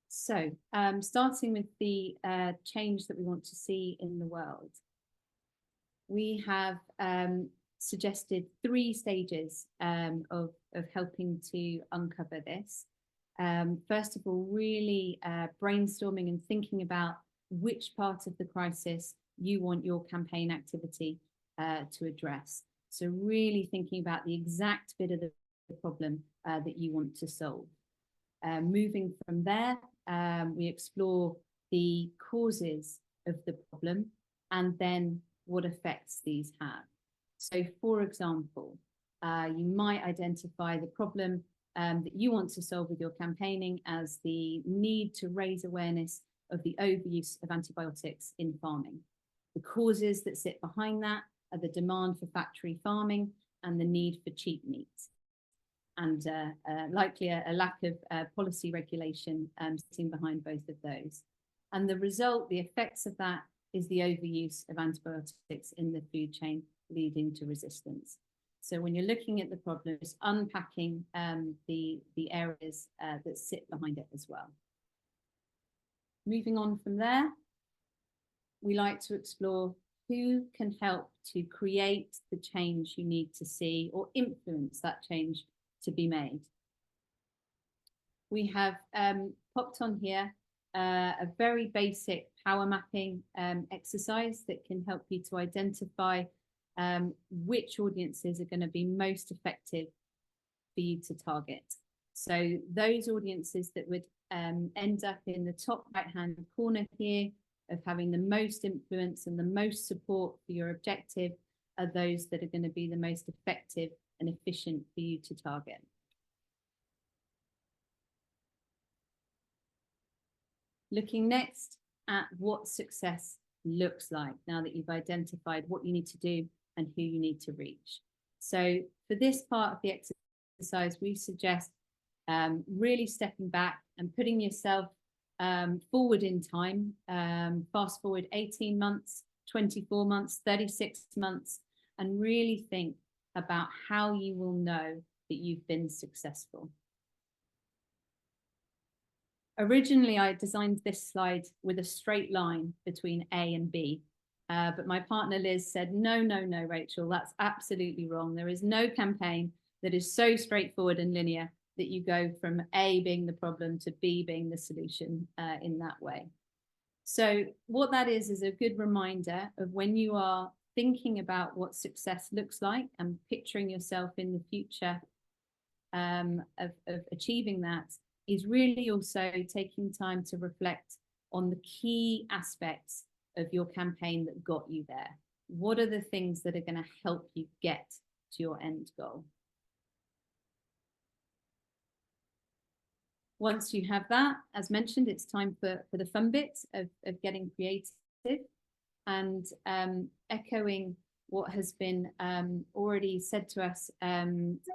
So starting with the change that we want to see in the world, we have suggested 3 stages of helping to uncover this. First of all, really brainstorming and thinking about which part of the crisis you want your campaign activity to address. So really thinking about the exact bit of the problem that you want to solve. Moving from there, we explore the causes of the problem and then what effects these have. So for example, you might identify the problem that you want to solve with your campaigning as the need to raise awareness of the overuse of antibiotics in farming. The causes that sit behind that are the demand for factory farming and the need for cheap meat, and likely a lack of policy regulation sitting behind both of those. And the result, the effects of that, is the overuse of antibiotics in the food chain, leading to resistance. So when you're looking at the problem, it's unpacking the areas that sit behind it as well. Moving on from there, we like to explore who can help to create the change you need to see or influence that change to be made. We have popped on here a very basic power mapping exercise that can help you to identify which audiences are going to be most effective for you to target. So those audiences that would end up in the top right-hand corner here of having the most influence and the most support for your objective are those that are going to be the most effective and efficient for you to target. Looking next at what success looks like now that you've identified what you need to do and who you need to reach. So for this part of the exercise, we suggest really stepping back and putting yourself forward in time, fast forward 18 months, 24 months, 36 months, and really think about how you will know that you've been successful. Originally, I designed this slide with a straight line between A and B, but my partner Liz said, no, Rachel, that's absolutely wrong. There is no campaign that is so straightforward and linear that you go from A being the problem to B being the solution in that way. So what that is a good reminder of when you are thinking about what success looks like and picturing yourself in the future of achieving that, is really also taking time to reflect on the key aspects of your campaign that got you there. What are the things that are going to help you get to your end goal? Once you have that, as mentioned, it's time for the fun bit of getting creative, and echoing what has been already said to us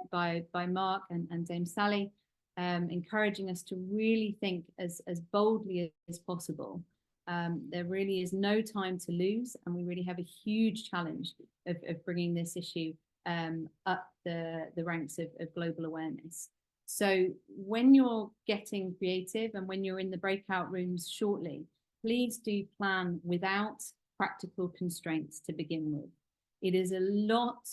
by Marc and Dame Sally, encouraging us to really think as boldly as possible. There really is no time to lose, and we really have a huge challenge of bringing this issue up the ranks of global awareness. So when you're getting creative and when you're in the breakout rooms shortly, please do plan without practical constraints to begin with. It is a lot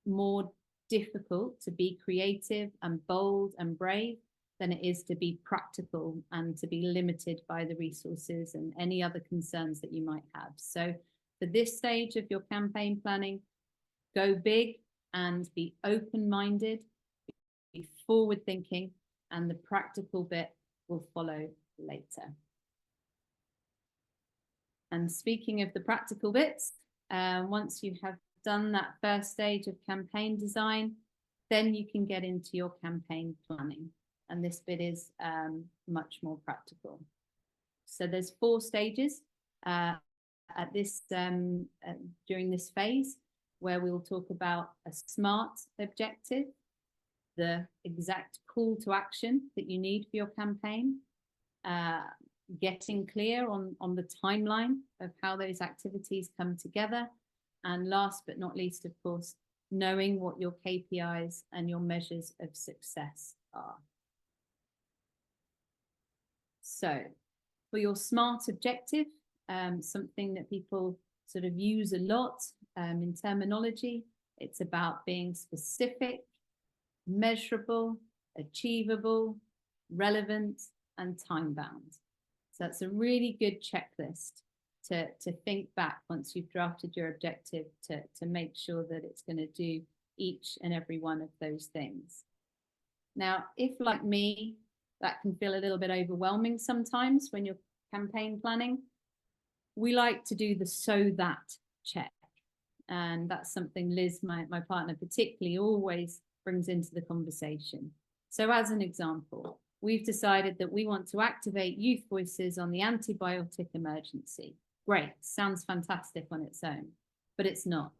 more difficult to be creative and bold and brave than it is to be practical and to be limited by the resources and any other concerns that you might have. So for this stage of your campaign planning, go big, and be open-minded, be forward-thinking, and the practical bit will follow later. And speaking of the practical bits, once you have done that first stage of campaign design, then you can get into your campaign planning. And this bit is much more practical. So there's 4 stages at this during this phase, where we'll talk about a SMART objective, the exact call to action that you need for your campaign, getting clear on the timeline of how those activities come together, and last but not least, of course, knowing what your KPIs and your measures of success are. So for your SMART objective, something that people sort of use a lot in terminology, it's about being specific, measurable, achievable, relevant, and time-bound. So that's a really good checklist to think back once you've drafted your objective to make sure that it's going to do each and every one of those things. Now, if like me, that can feel a little bit overwhelming sometimes when you're campaign planning, we like to do the so that check. And that's something Liz, my partner, particularly always brings into the conversation. So as an example, we've decided that we want to activate youth voices on the antibiotic emergency. Great, sounds fantastic on its own, but it's not.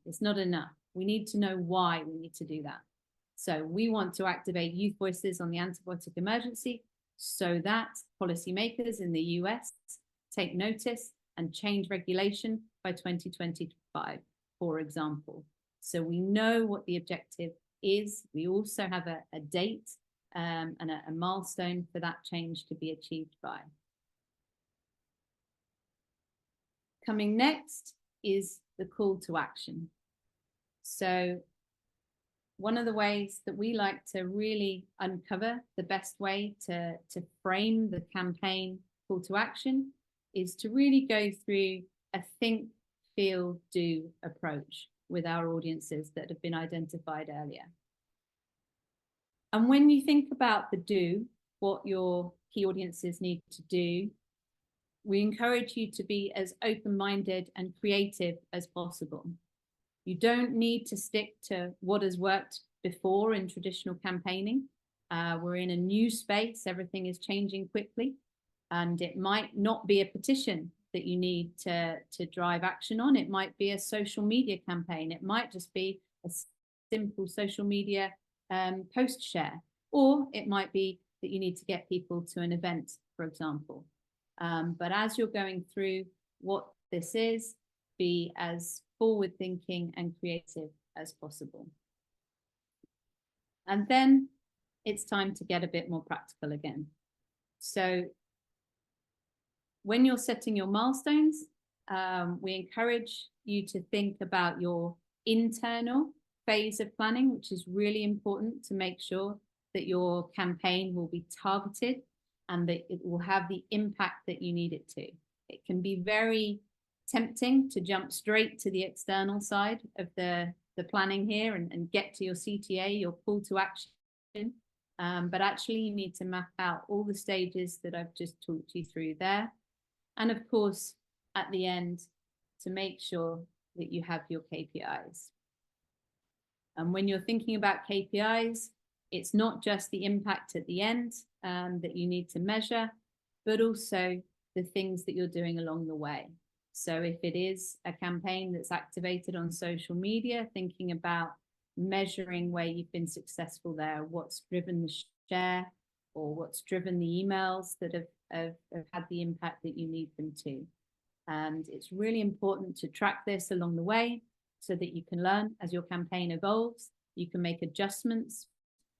It's not enough. We need to know why we need to do that. So we want to activate youth voices on the antibiotic emergency so that policymakers in the US take notice and change regulation by 2025, for example. So we know what the objective is. We also have a date and a milestone for that change to be achieved by. Coming next is the call to action. So one of the ways that we like to really uncover the best way to frame the campaign call to action is to really go through a think, feel, do approach with our audiences that have been identified earlier. And when you think about the do, what your key audiences need to do, we encourage you to be as open-minded and creative as possible. You don't need to stick to what has worked before in traditional campaigning. We're in a new space, everything is changing quickly, and it might not be a petition that you need to drive action on. It might be a social media campaign. It might just be a simple social media post share, or it might be that you need to get people to an event, for example. But as you're going through what this is, be as forward thinking and creative as possible. And then it's time to get a bit more practical again. So when you're setting your milestones, we encourage you to think about your internal phase of planning, which is really important to make sure that your campaign will be targeted and that it will have the impact that you need it to. It can be very tempting to jump straight to the external side of the planning here and get to your CTA, your call to action. But actually you need to map out all the stages that I've just talked you through there. And of course, at the end, to make sure that you have your KPIs. And when you're thinking about KPIs, it's not just the impact at the end that you need to measure, but also the things that you're doing along the way. So if it is a campaign that's activated on social media, thinking about measuring where you've been successful there, what's driven the share, or what's driven the emails that have had the impact that you need them to. And it's really important to track this along the way so that you can learn as your campaign evolves. You can make adjustments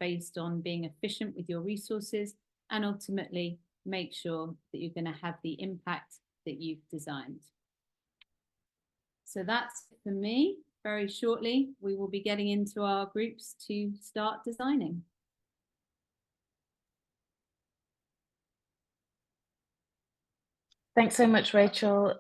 based on being efficient with your resources and ultimately make sure that you're going to have the impact that you've designed. So that's it for me. Very shortly, we will be getting into our groups to start designing. Thanks so much, Rachel.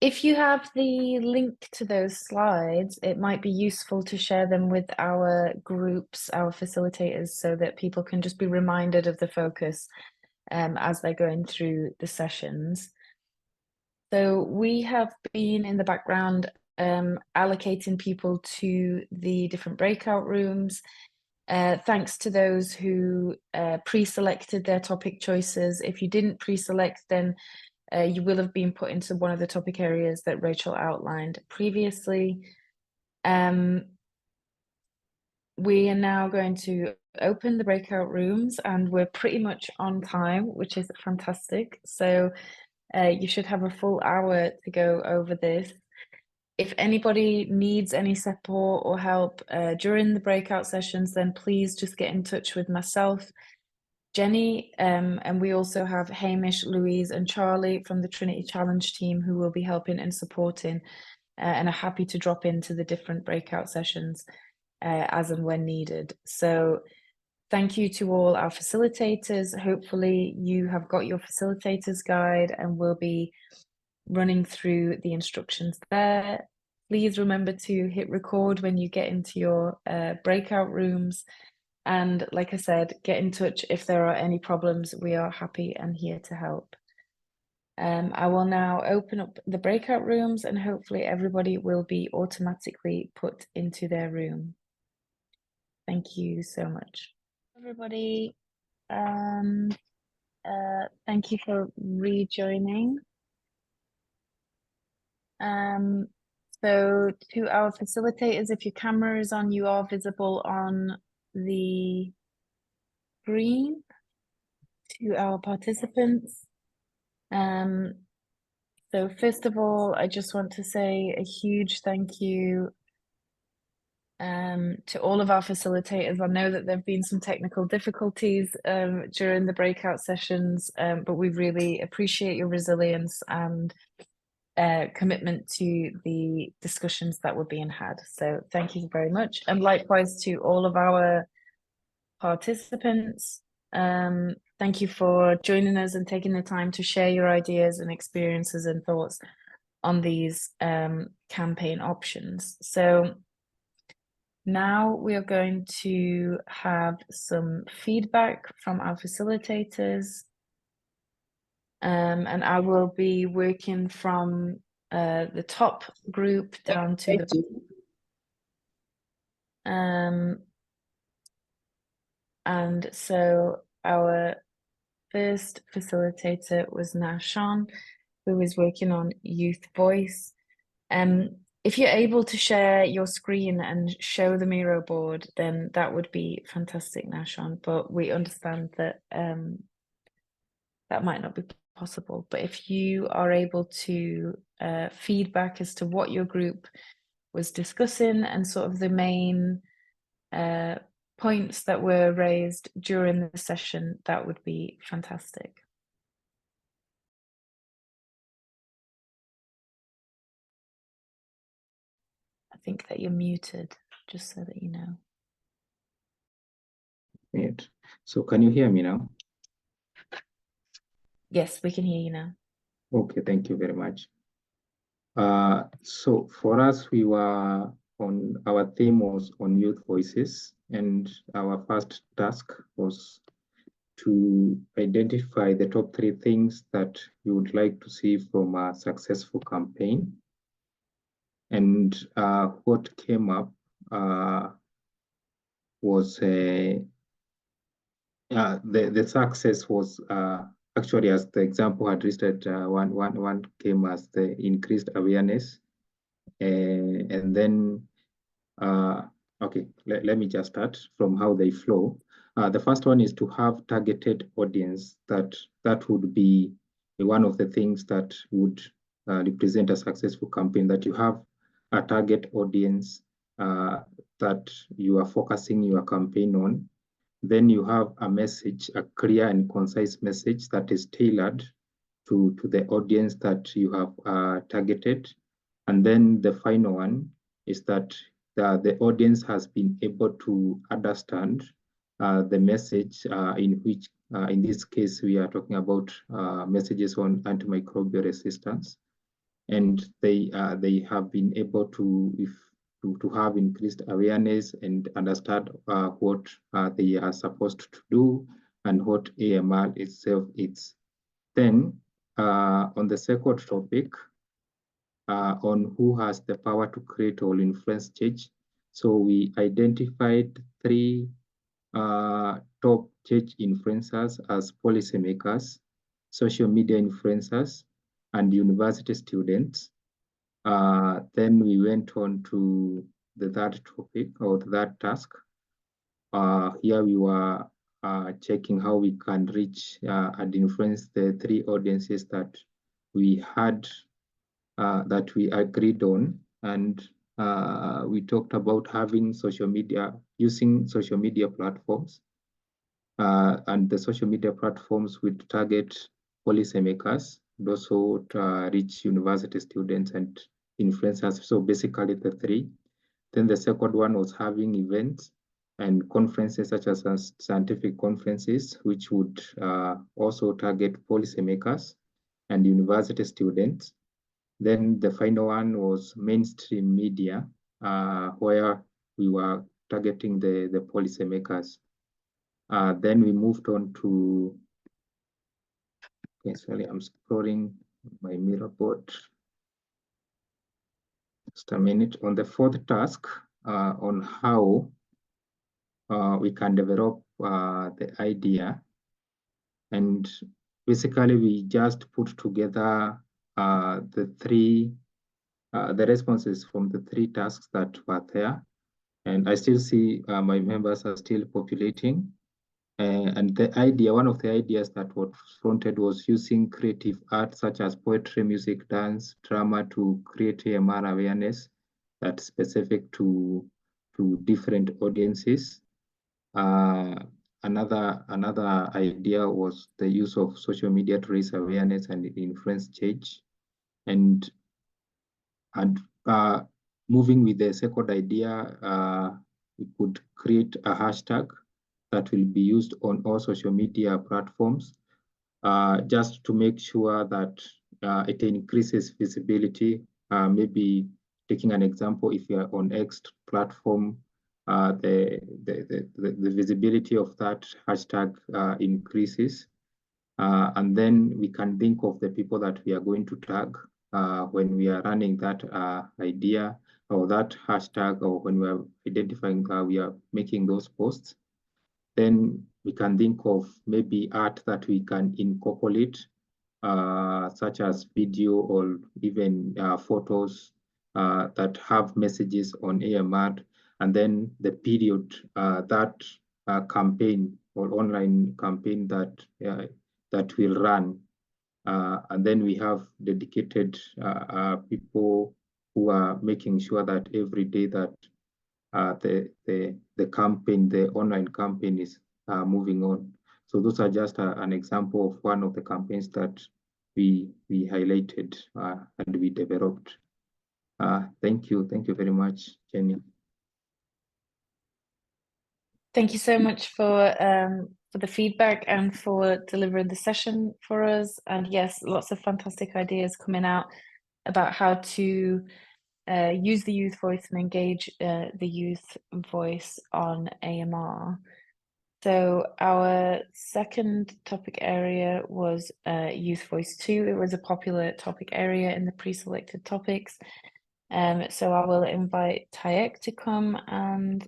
If you have the link to those slides, it might be useful to share them with our groups, our facilitators, so that people can just be reminded of the focus as they're going through the sessions. So we have been in the background allocating people to the different breakout rooms. Thanks to those who pre-selected their topic choices. If you didn't pre-select, then you will have been put into one of the topic areas that Rachel outlined previously. We are now going to open the breakout rooms, and we're pretty much on time, which is fantastic. So you should have a full hour to go over this. If anybody needs any support or help during the breakout sessions, then please just get in touch with myself, Jenny, and we also have Hamish, Louise and Charlie from the Trinity Challenge team who will be helping and supporting and are happy to drop into the different breakout sessions as and when needed. So thank you to all our facilitators. Hopefully you have got your facilitators guide and we'll be running through the instructions there. Please remember to hit record when you get into your breakout rooms. And like I said, get in touch if there are any problems. We are happy and here to help. I will now open up the breakout rooms and hopefully everybody will be automatically put into their room. Thank you so much. Everybody, thank you for rejoining. So to our facilitators, if your camera is on, you are visible on the screen. To our participants. So first of all, I just want to say a huge thank you to all of our facilitators. I know that there have been some technical difficulties during the breakout sessions, but we really appreciate your resilience and commitment to the discussions that were being had. So thank you very much. And likewise to all of our participants. Thank you for joining us and taking the time to share your ideas and experiences and thoughts on these campaign options. So now we are going to have some feedback from our facilitators. And I will be working from the top group down to the and so our first facilitator was Nashan, who was working on youth voice. If you're able to share your screen and show the Miro board, then that would be fantastic, Nashan. But we understand that that might not be possible. But if you are able to feedback as to what your group was discussing and sort of the main points that were raised during the session, that would be fantastic. I think that you're muted, just so that you know. Great. So can you hear me now? Yes, we can hear you now. Okay, thank you very much. So for us, we were on, our theme was on youth voices, and our first task was to identify the top 3 things that you would like to see from a successful campaign. And what came up was the success was actually, as the example had listed, one came as the increased awareness, and then okay, let me just start from how they flow. The first one is to have targeted audience. That would be one of the things that would represent a successful campaign, that you have a target audience that you are focusing your campaign on. Then you have a message, a clear and concise message that is tailored to the audience that you have targeted. And then the final one is that the audience has been able to understand the message in which, in this case, we are talking about messages on antimicrobial resistance. and they have been able to have increased awareness and understand what they are supposed to do and what AMR itself is. Then on the second topic, on who has the power to create or influence change. So we identified 3 top change influencers as policymakers, social media influencers, and university students. Then we went on to the third topic or the third task. Here we were checking how we can reach and influence the 3 audiences that we had, that we agreed on. And we talked about having social media, using social media platforms. And the social media platforms would target policymakers, those who reach university students and influencers. So basically the 3. Then the second one was having events and conferences such as scientific conferences, which would also target policymakers and university students. Then the final one was mainstream media, where we were targeting the policymakers. Then we moved on to, okay, sorry, I'm scrolling my mirror board. Just a minute. On the 4th task, on how we can develop the idea. And basically we just put together the responses from the 3 tasks that were there. And I still see my members are still populating. And the idea, one of the ideas that was fronted was using creative art such as poetry, music, dance, drama to create AMR awareness that's specific to different audiences. Another idea was the use of social media to raise awareness and influence change. And moving with the second idea, we could create a hashtag that will be used on all social media platforms, just to make sure that it increases visibility. Maybe taking an example, if you are on X platform, the visibility of that hashtag increases. And then we can think of the people that we are going to tag when we are running that idea or that hashtag, or when we are identifying we are making those posts. Then we can think of maybe art that we can incorporate, such as video or even photos that have messages on AMR, and then the period that campaign or online campaign that will run. And then we have dedicated people who are making sure that every day that the campaign, the online campaign is moving on. So those are just an example of one of the campaigns that we highlighted and we developed. Thank you very much, Jenny. Thank you so much for the feedback and for delivering the session for us. And yes, lots of fantastic ideas coming out about how to use the youth voice and engage the youth voice on AMR. So our second topic area was Youth Voice 2. It was a popular topic area in the pre-selected topics. So I will invite Taek to come and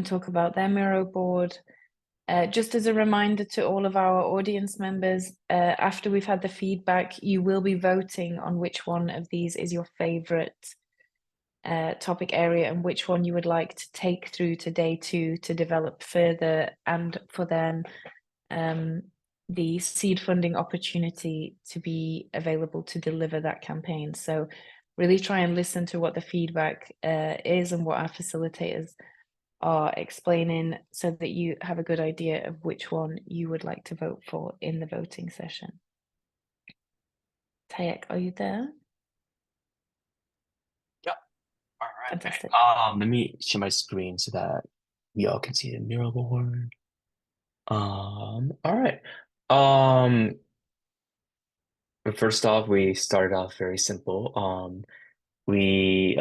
talk about their Miro board. Just as a reminder to all of our audience members, after we've had the feedback, you will be voting on which one of these is your favorite topic area and which one you would like to take through to day 2 to develop further, and for then the seed funding opportunity to be available to deliver that campaign. So really try and listen to what the feedback is and what our facilitators are explaining, so that you have a good idea of which one you would like to vote for in the voting session. Taek, are you there? Yep. All right. Fantastic. Let me share my screen so that we all can see the Miro board. All right. First off, we started off very simple. We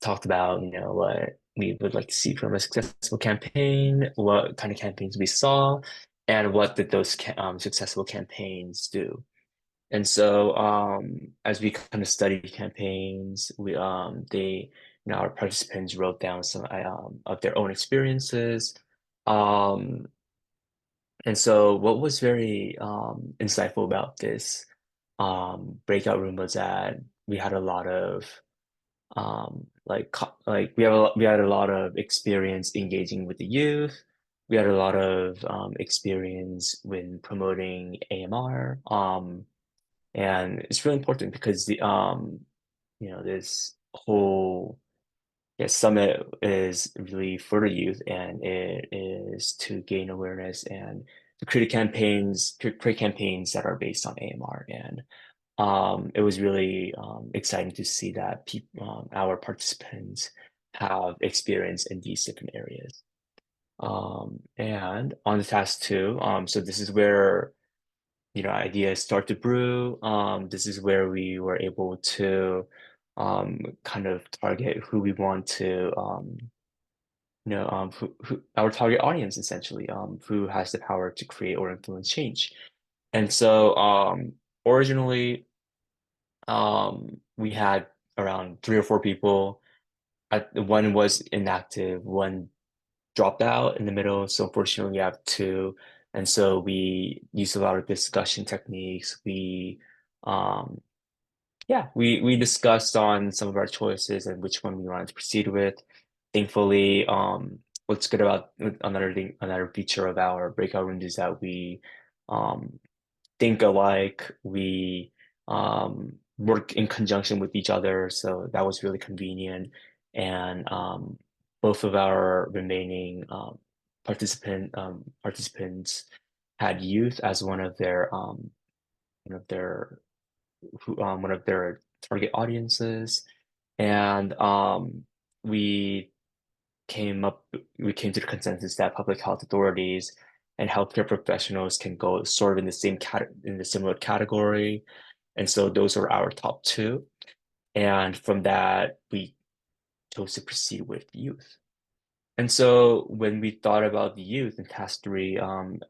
talked about, what we would like to see from a successful campaign, what kind of campaigns we saw, and what did those successful campaigns do. And so, as we kind of studied campaigns, our participants wrote down some of their own experiences. Um, and so, what was very insightful about this breakout room was that we had a lot of we had a lot of experience engaging with the youth. We had a lot of experience when promoting AMR. And it's really important because this whole summit is really for the youth, and it is to gain awareness and to create campaigns that are based on AMR. And it was really exciting to see that our participants have experience in these different areas. And on the task two, so this is where ideas start to brew. This is where we were able to kind of target who we want to who our target audience, essentially, who has the power to create or influence change. And so originally we had around 3 or 4 people. One was inactive, one dropped out in the middle. So unfortunately, we have 2. And so we used a lot of discussion techniques. We discussed on some of our choices and which one we wanted to proceed with. Thankfully, what's good about another feature of our breakout rooms is that we think alike. We work in conjunction with each other, so that was really convenient. And both of our remaining participants had youth as one of their target audiences, and we came to the consensus that public health authorities and healthcare professionals can go sort of in the similar category. And so those were our top 2. And from that, we chose to proceed with youth. And so when we thought about the youth in task 3,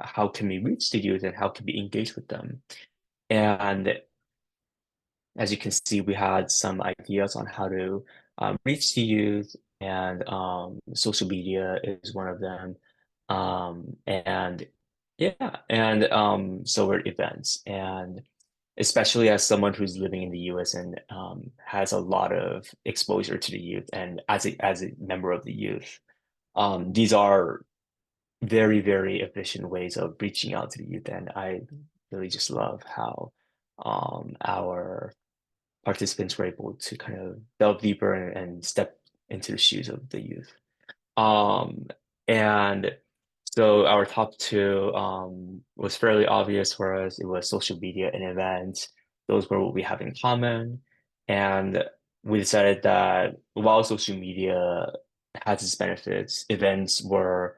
how can we reach the youth and how can we engage with them? And as you can see, we had some ideas on how to reach the youth, and social media is one of them. So were events. And especially as someone who's living in the US and has a lot of exposure to the youth, and as a member of the youth, these are very, very efficient ways of reaching out to the youth. And I really just love how our participants were able to kind of delve deeper and step into the shoes of the youth. And so our top 2 was fairly obvious for us. It was social media and events. Those were what we have in common. And we decided that while social media has its benefits, events were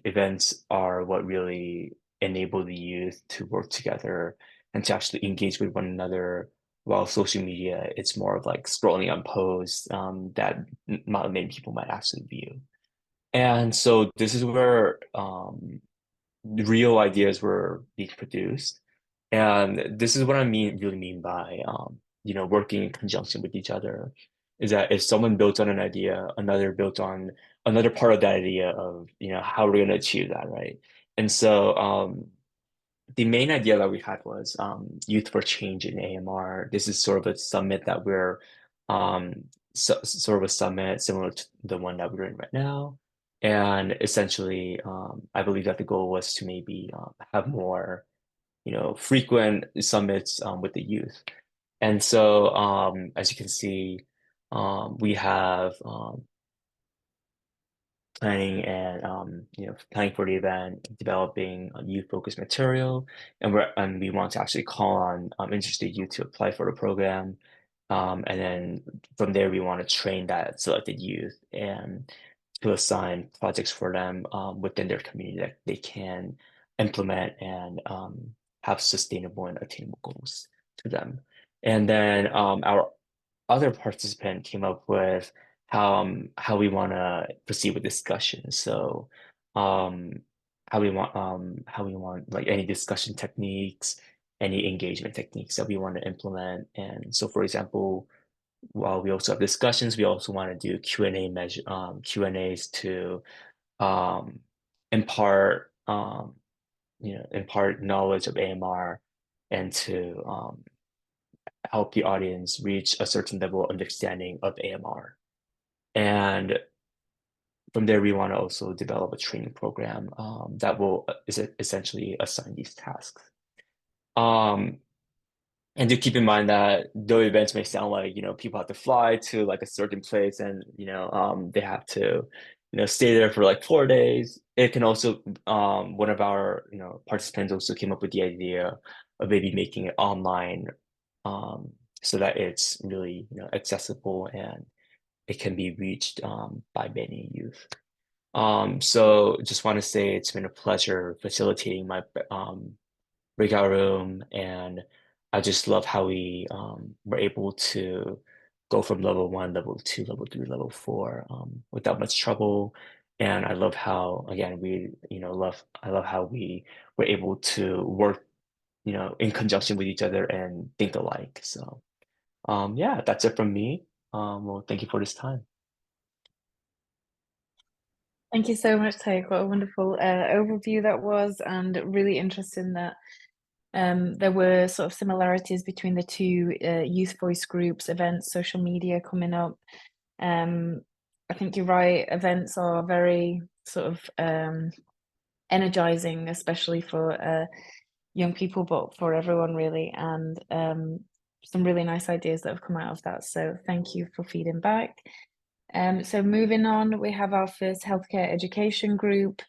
events are what really enable the youth to work together and to actually engage with one another, while social media, it's more of like scrolling on posts that not many people might actually view. And so this is where real ideas were being produced. And this is what I really mean by working in conjunction with each other, is that if someone built on an idea, another built on another part of that idea of how we're going to achieve that, right? And so the main idea that we had was Youth for Change in AMR. This is sort of a summit that we're sort of a summit similar to the one that we're in right now. And essentially, I believe that the goal was to maybe have more, frequent summits with the youth. And so, as you can see, we have planning for the event, developing youth-focused material, and we want to actually call on interested youth to apply for the program, and then from there we want to train that selected youth and to assign projects for them within their community that they can implement and have sustainable and attainable goals to them. And then our other participant came up with how we want to proceed with discussion. So how we want like any discussion techniques, any engagement techniques that we want to implement. And so, for example, while we also have discussions, we also want to do Q&As to impart impart knowledge of AMR and to help the audience reach a certain level of understanding of AMR. And from there, we want to also develop a training program that will essentially assign these tasks. And do keep in mind that though events may sound like, people have to fly to like a certain place and, they have to, stay there for like 4 days. It can also, one of our, participants also came up with the idea of maybe making it online so that it's really, accessible and it can be reached by many youth. So just want to say it's been a pleasure facilitating my breakout room, and I just love how we were able to go from level 1, level 2, level 3, level 4 without much trouble. And I love how, again, I love how we were able to work, in conjunction with each other and think alike. So yeah, that's it from me. Well, thank you for this time. Thank you so much, Taek. What a wonderful overview that was, and really interesting that there were sort of similarities between the two youth voice groups, events, social media coming up. I think you're right, events are very sort of energizing, especially for young people, but for everyone really, and some really nice ideas that have come out of that. So thank you for feeding back. So moving on, we have our first healthcare education group,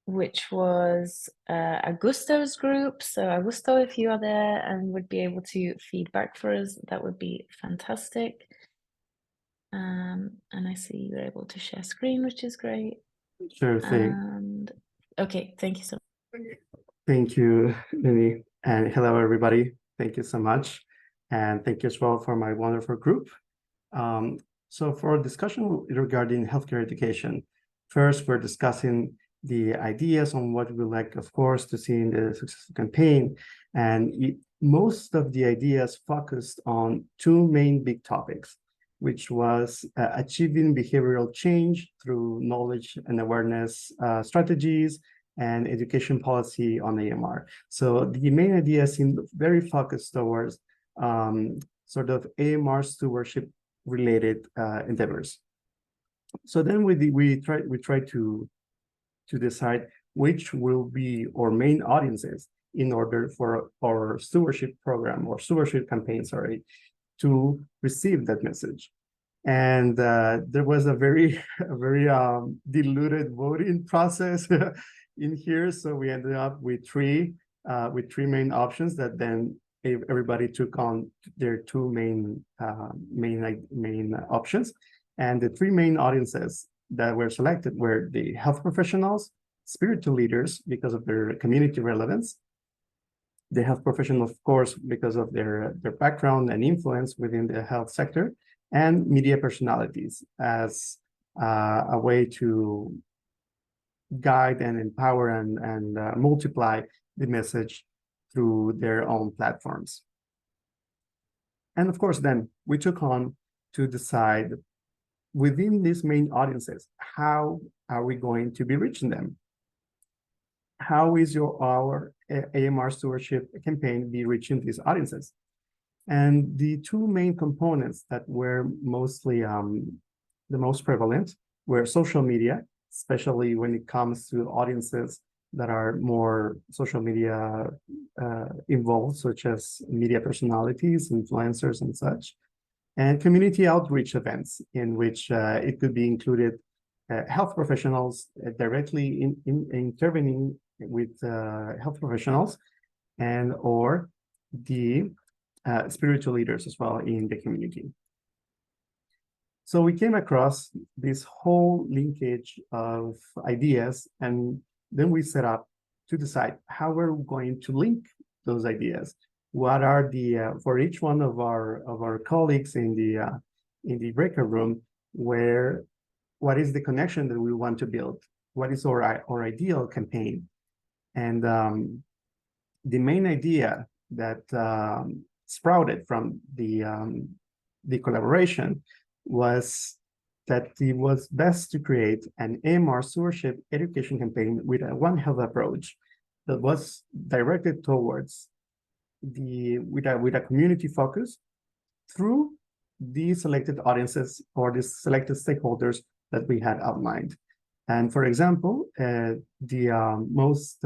which was Augusto's group. So Augusto, if you are there and would be able to feedback for us, that would be fantastic. And I see you're able to share screen, which is great. Sure thing. And okay, thank you so much. Thank you, Lily, and hello, everybody. Thank you so much. And thank you as well for my wonderful group. So for discussion regarding healthcare education, first, we're discussing the ideas on what we like, of course, to see in the successful campaign. And most of the ideas focused on two main big topics, which was achieving behavioral change through knowledge and awareness strategies and education policy on AMR. So the main idea seemed very focused towards sort of AMR stewardship related endeavors. So then we try to decide which will be our main audiences in order for our stewardship program or stewardship campaign, to receive that message. And there was a very diluted voting process in here. So we ended up with three main options that then everybody took on their two main options. And the three main audiences that were selected were the health professionals, spiritual leaders because of their community relevance, the health professionals, of course, because of their background and influence within the health sector, and media personalities as a way to guide and empower and multiply the message through their own platforms. And of course, then we took on to decide within these main audiences, how are we going to be reaching them? How is our AMR stewardship campaign be reaching these audiences? And the two main components that were mostly the most prevalent were social media, especially when it comes to audiences that are more social media involved, such as media personalities, influencers, and such, and community outreach events in which it could be included health professionals directly intervening with health professionals, and or the spiritual leaders as well in the community. So we came across this whole linkage of ideas, and then we set up to decide how we're going to link those ideas. What are the for each one of our colleagues in the breakout room, what is the connection that we want to build? What is our ideal campaign? And the main idea that sprouted from the collaboration was that it was best to create an AMR stewardship education campaign with a One Health approach that was directed towards with a community focus through the selected audiences or the selected stakeholders that we had outlined. And for example, the most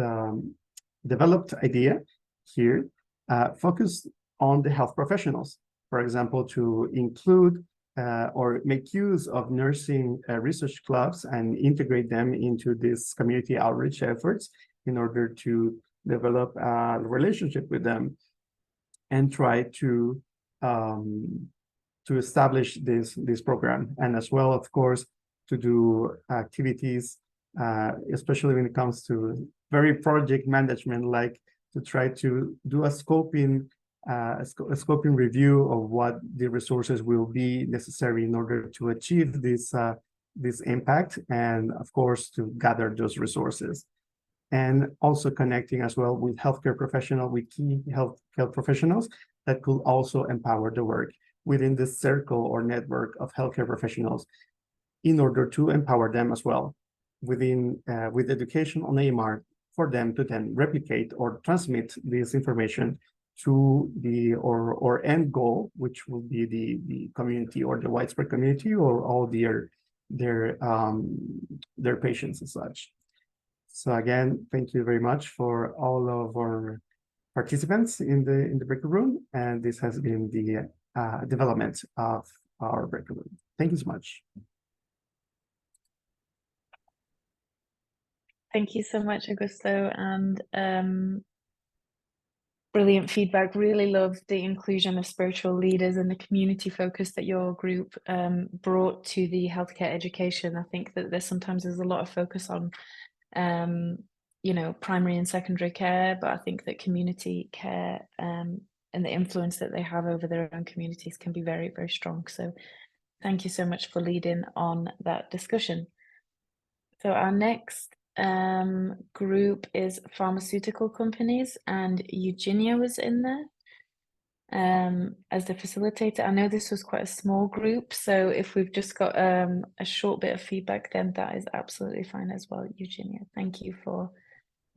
developed idea here focused on the health professionals. For example, to include or make use of nursing research clubs and integrate them into this community outreach efforts in order to develop a relationship with them and try to establish this program. And as well, of course, to do activities, especially when it comes to very project management, like to try to do a scoping review of what the resources will be necessary in order to achieve this impact, and of course to gather those resources, and also connecting as well with healthcare professionals, with key health professionals that could also empower the work within this circle or network of healthcare professionals, in order to empower them as well within with education on AMR, for them to then replicate or transmit this information to the or end goal, which will be the community or the widespread community or all their patients and such. So again, thank you very much for all of our participants in the breakout room, and this has been the development of our breakout room. Thank you so much. Thank you so much, Augusto, and brilliant feedback. Really loved the inclusion of spiritual leaders and the community focus that your group brought to the healthcare education. I think that there's a lot of focus on primary and secondary care, but I think that community care and the influence that they have over their own communities can be very, very strong. So thank you so much for leading on that discussion. So our next group is pharmaceutical companies, and Eugenia was in there as the facilitator. I know this was quite a small group, so if we've just got a short bit of feedback, then that is absolutely fine as well. Eugenia, thank you for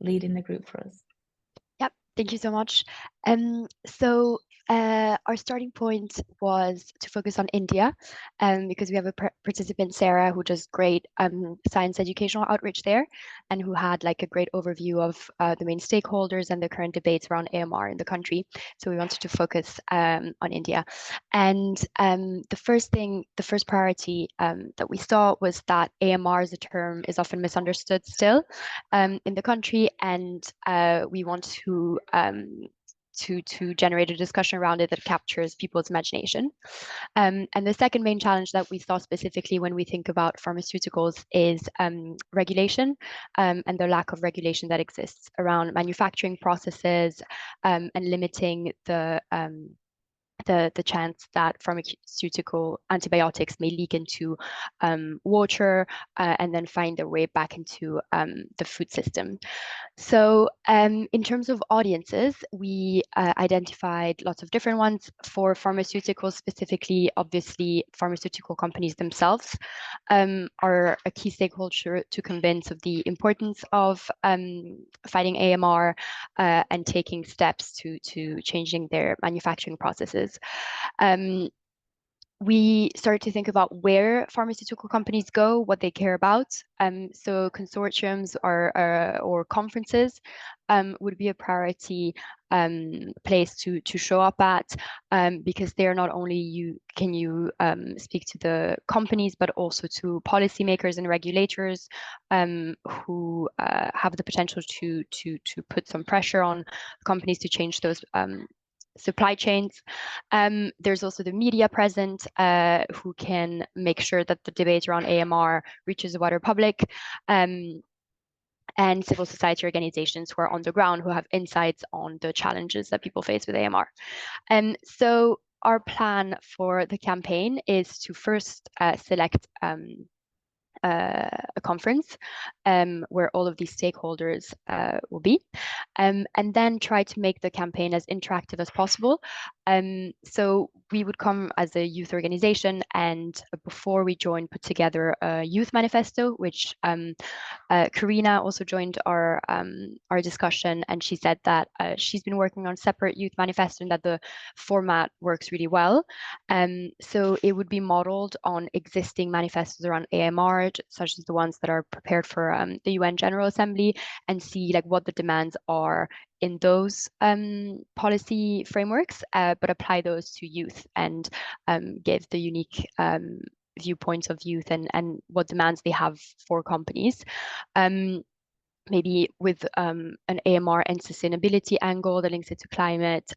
leading the group for us. Yep, thank you so much. So our starting point was to focus on India, because we have a participant, Sarah, who does great science educational outreach there, and who had like a great overview of the main stakeholders and the current debates around AMR in the country. So we wanted to focus on India. And the first priority that we saw was that AMR as a term is often misunderstood still in the country, and we want to generate a discussion around it that captures people's imagination. And the second main challenge that we saw specifically when we think about pharmaceuticals is regulation, and the lack of regulation that exists around manufacturing processes, and limiting the chance that pharmaceutical antibiotics may leak into water and then find their way back into the food system. So in terms of audiences, we identified lots of different ones. For pharmaceuticals specifically, obviously, pharmaceutical companies themselves are a key stakeholder to convince of the importance of fighting AMR and taking steps to changing their manufacturing processes. We started to think about where pharmaceutical companies go, what they care about. So consortiums or conferences would be a priority place to show up at, because they're not only can you speak to the companies, but also to policymakers and regulators who have the potential to put some pressure on companies to change those supply chains. There's also the media present who can make sure that the debate around AMR reaches the wider public, and civil society organizations who are on the ground, who have insights on the challenges that people face with AMR. So our plan for the campaign is to first select a conference where all of these stakeholders will be, and then try to make the campaign as interactive as possible. So we would come as a youth organization, and before we joined, put together a youth manifesto, which Karina also joined our discussion, and she said that she's been working on separate youth manifesto and that the format works really well. So it would be modeled on existing manifestos around AMR, such as the ones that are prepared for the UN General Assembly, and see like what the demands are in those policy frameworks, but apply those to youth and give the unique viewpoints of youth and what demands they have for companies. Maybe with an AMR and sustainability angle that links it to climate,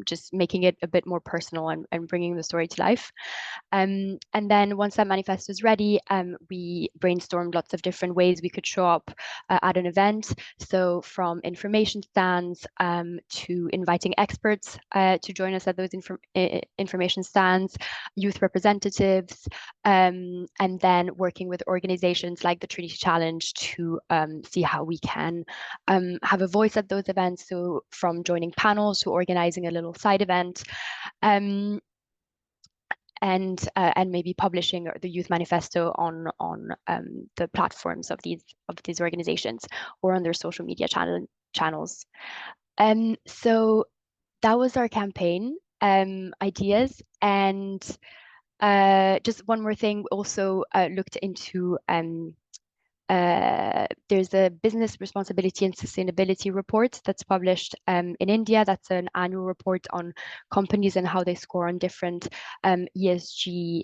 just making it a bit more personal and bringing the story to life. And then once that manifesto is ready, we brainstormed lots of different ways we could show up at an event. So from information stands to inviting experts to join us at those information stands, youth representatives, and then working with organizations like the Trinity Challenge to see how we can have a voice at those events. So from joining panels to organizing a little side event, and maybe publishing the youth manifesto on the platforms of these organizations or on their social media channels. So that was our campaign ideas. And just one more thing, we also looked into there's a business responsibility and sustainability report that's published in India. That's an annual report on companies and how they score on different ESG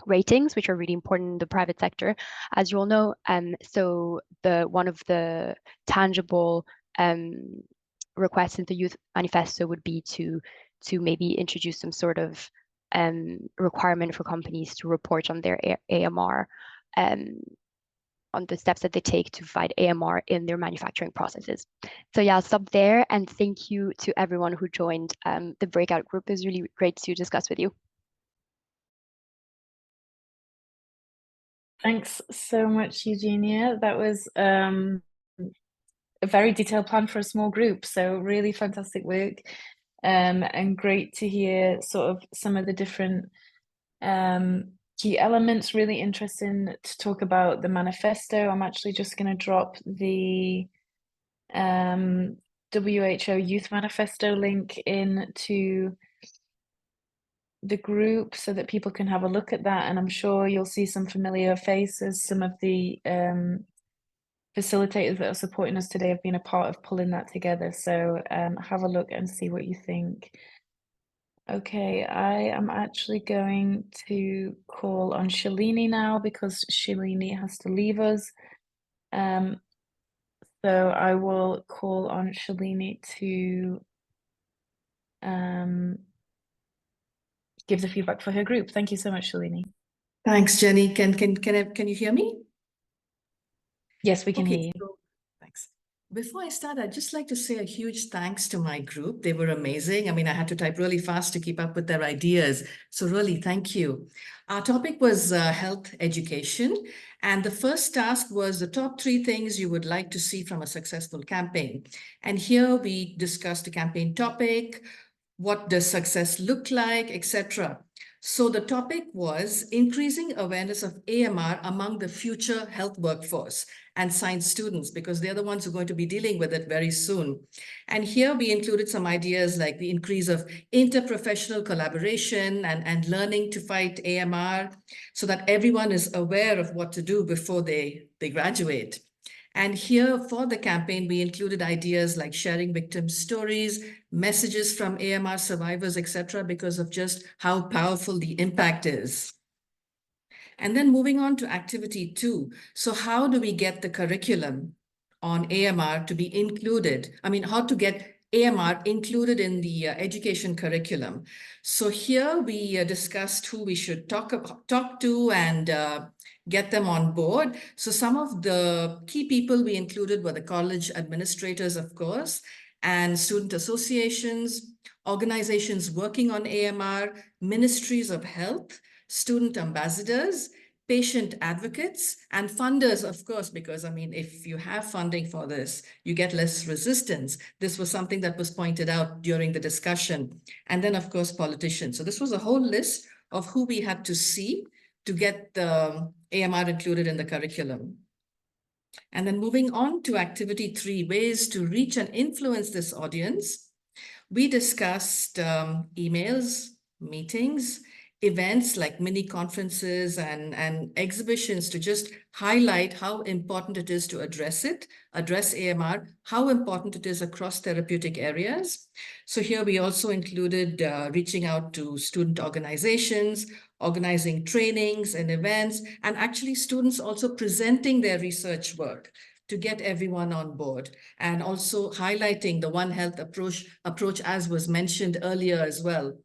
ratings, which are really important in the private sector, as you all know. So one of the tangible requests in the youth manifesto would be to maybe introduce some sort of requirement for companies to report on their AMR, on the steps that they take to fight AMR in their manufacturing processes. So yeah, I'll stop there, and thank you to everyone who joined the breakout group. It was really great to discuss with you. Thanks so much, Eugenia. That was a very detailed plan for a small group, so really fantastic work, and great to hear sort of some of the different key elements. Really interesting to talk about the manifesto. I'm actually just going to drop the WHO Youth Manifesto link into the group so that people can have a look at that, and I'm sure you'll see some familiar faces. Some of the facilitators that are supporting us today have been a part of pulling that together, so have a look and see what you think. Okay, I am actually going to call on Shalini now because Shalini has to leave us. So I will call on Shalini to give the feedback for her group. Thank you so much, Shalini. Thanks, Jenny. Can you hear me? Yes, we can hear you. So, thanks. Before I start, I'd just like to say a huge thanks to my group. They were amazing. I mean, I had to type really fast to keep up with their ideas. So really, thank you. Our topic was health education. And the first task was the top 3 things you would like to see from a successful campaign. And here we discussed the campaign topic, what does success look like, etc. So the topic was increasing awareness of AMR among the future health workforce and science students, because they're the ones who are going to be dealing with it very soon. And here we included some ideas like the increase of interprofessional collaboration and learning to fight AMR so that everyone is aware of what to do before they graduate. And here for the campaign, we included ideas like sharing victim stories, messages from AMR survivors, etc., because of just how powerful the impact is. And then moving on to activity 2. So how do we get the curriculum on AMR to be included? I mean, how to get AMR included in the education curriculum. So here we discussed who we should talk to and get them on board. So some of the key people we included were the college administrators, of course, and student associations, organizations working on AMR, ministries of health, student ambassadors, patient advocates, and funders, of course, because I mean, if you have funding for this, you get less resistance. This was something that was pointed out during the discussion. And then, of course, politicians. So this was a whole list of who we had to see to get the AMR included in the curriculum. And then moving on to activity 3, ways to reach and influence this audience. We discussed emails, meetings, events like mini conferences and exhibitions to just highlight how important it is to address AMR, how important it is across therapeutic areas. So here we also included reaching out to student organizations, organizing trainings and events, and actually students also presenting their research work to get everyone on board, and also highlighting the One Health approach as was mentioned earlier as well.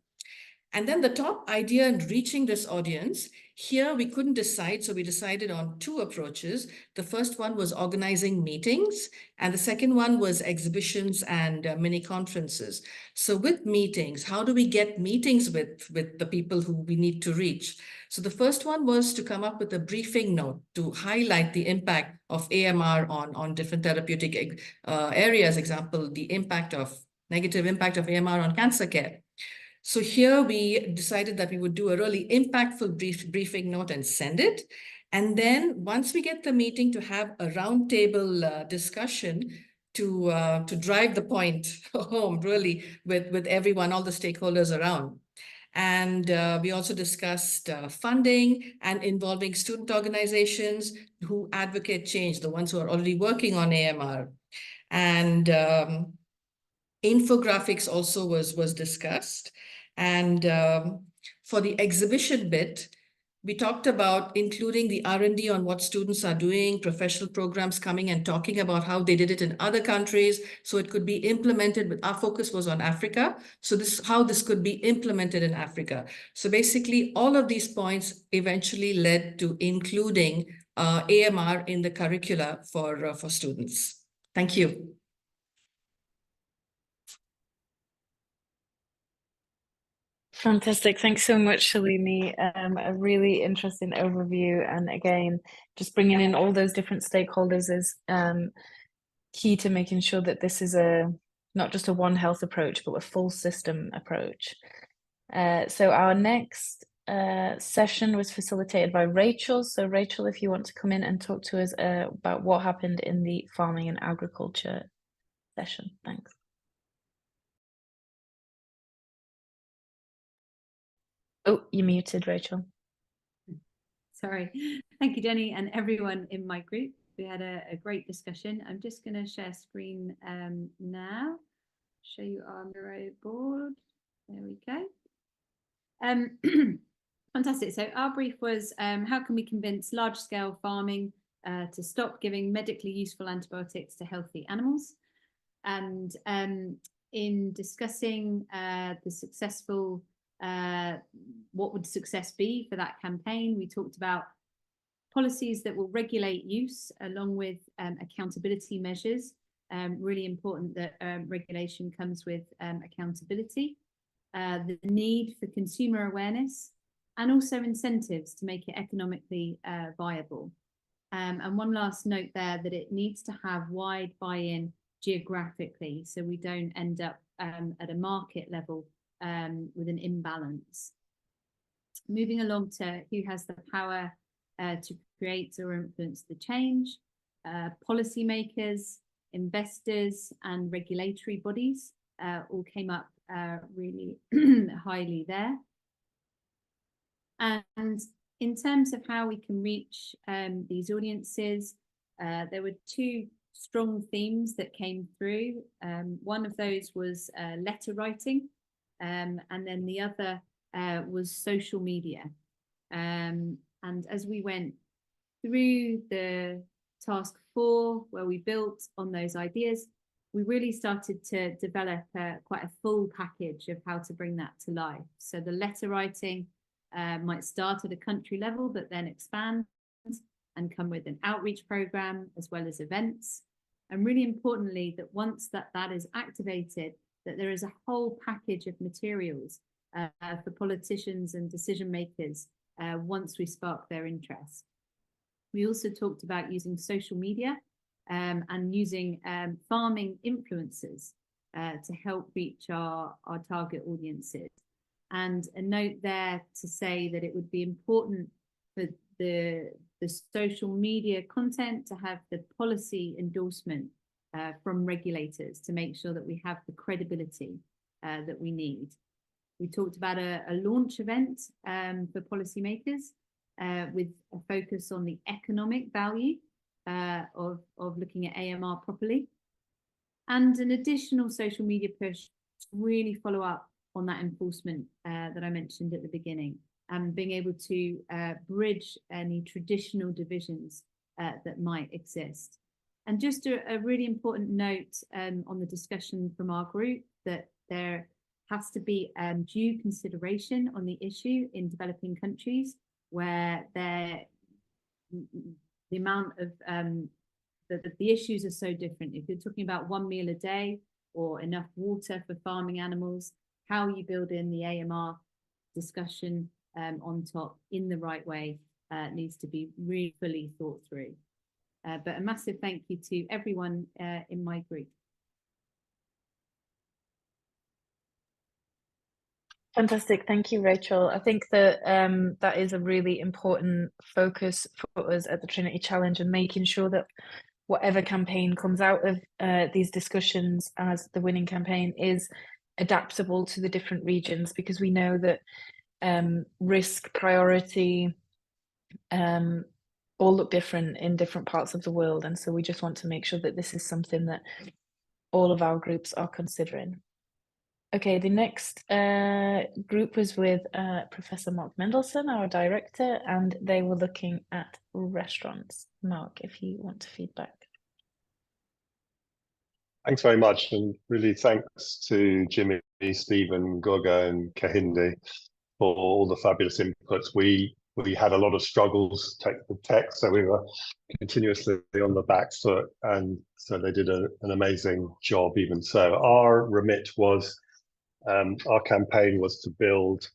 And then the top idea in reaching this audience, here we couldn't decide, so we decided on 2 approaches. The first one was organizing meetings, and the second one was exhibitions and mini conferences. So with meetings, how do we get meetings with the people who we need to reach? So the first one was to come up with a briefing note to highlight the impact of AMR on different therapeutic areas. Example, the negative impact of AMR on cancer care. So here we decided that we would do a really impactful briefing note and send it. And then once we get the meeting, to have a roundtable discussion to drive the point home really with everyone, all the stakeholders around. And we also discussed funding and involving student organizations who advocate change, the ones who are already working on AMR. And infographics also was discussed. And for the exhibition bit, we talked about including the R&D on what students are doing, professional programs coming and talking about how they did it in other countries, so it could be implemented. But our focus was on Africa, so how this could be implemented in Africa. So basically, all of these points eventually led to including AMR in the curricula for students. Thank you. Fantastic. Thanks so much, Shalini. A really interesting overview. And again, just bringing in all those different stakeholders is key to making sure that this is not just a One Health approach, but a full system approach. So our next session was facilitated by Rachel. So Rachel, if you want to come in and talk to us about what happened in the farming and agriculture session. Thanks. Oh, you're muted, Rachel. Sorry. Thank you, Jenny, and everyone in my group. We had a great discussion. I'm just going to share screen now. Show you our Miro board. There we go. Fantastic. So our brief was how can we convince large-scale farming to stop giving medically useful antibiotics to healthy animals? And in discussing the successful what would success be for that campaign, we talked about policies that will regulate use along with accountability measures. Really important that regulation comes with accountability, the need for consumer awareness, and also incentives to make it economically viable. And one last note there, that it needs to have wide buy-in geographically, so we don't end up at a market level with an imbalance. Moving along to who has the power to create or influence the change, policymakers, investors, and regulatory bodies all came up really highly there. And in terms of how we can reach these audiences, there were 2 strong themes that came through. One of those was letter writing, and then the other was social media. And as we went through the task 4, where we built on those ideas, we really started to develop quite a full package of how to bring that to life. So the letter writing might start at a country level, but then expand and come with an outreach program as well as events. And really importantly, that once that is activated, that there is a whole package of materials for politicians and decision makers once we spark their interest. We also talked about using social media and using farming influencers to help reach our target audiences. And a note there to say that it would be important for the social media content to have the policy endorsement from regulators to make sure that we have the credibility that we need. We talked about a launch event for policymakers with a focus on the economic value of looking at AMR properly, and an additional social media push to really follow up on that enforcement that I mentioned at the beginning, and being able to bridge any traditional divisions that might exist. And just a really important note on the discussion from our group, that there has to be due consideration on the issue in developing countries where the amount of the issues are so different. If you're talking about 1 meal a day or enough water for farming animals, how you build in the AMR discussion on top in the right way needs to be really fully thought through. But a massive thank you to everyone in my group. Fantastic, thank you, Rachel. I think that that is a really important focus for us at the Trinity Challenge, and making sure that whatever campaign comes out of these discussions as the winning campaign is adaptable to the different regions, because we know that risk, priority, all look different in different parts of the world. And so we just want to make sure that this is something that all of our groups are considering. Okay, the next group was with Professor Marc Mendelson, our director, and they were looking at restaurants. Marc, if you want to feedback. Thanks very much, and really thanks to Jimmy, Stephen, Goga and Kahinde for all the fabulous inputs. We had a lot of struggles, technical tech, so we were continuously on the back foot, and so they did an amazing job even so. Our remit was, our campaign was to build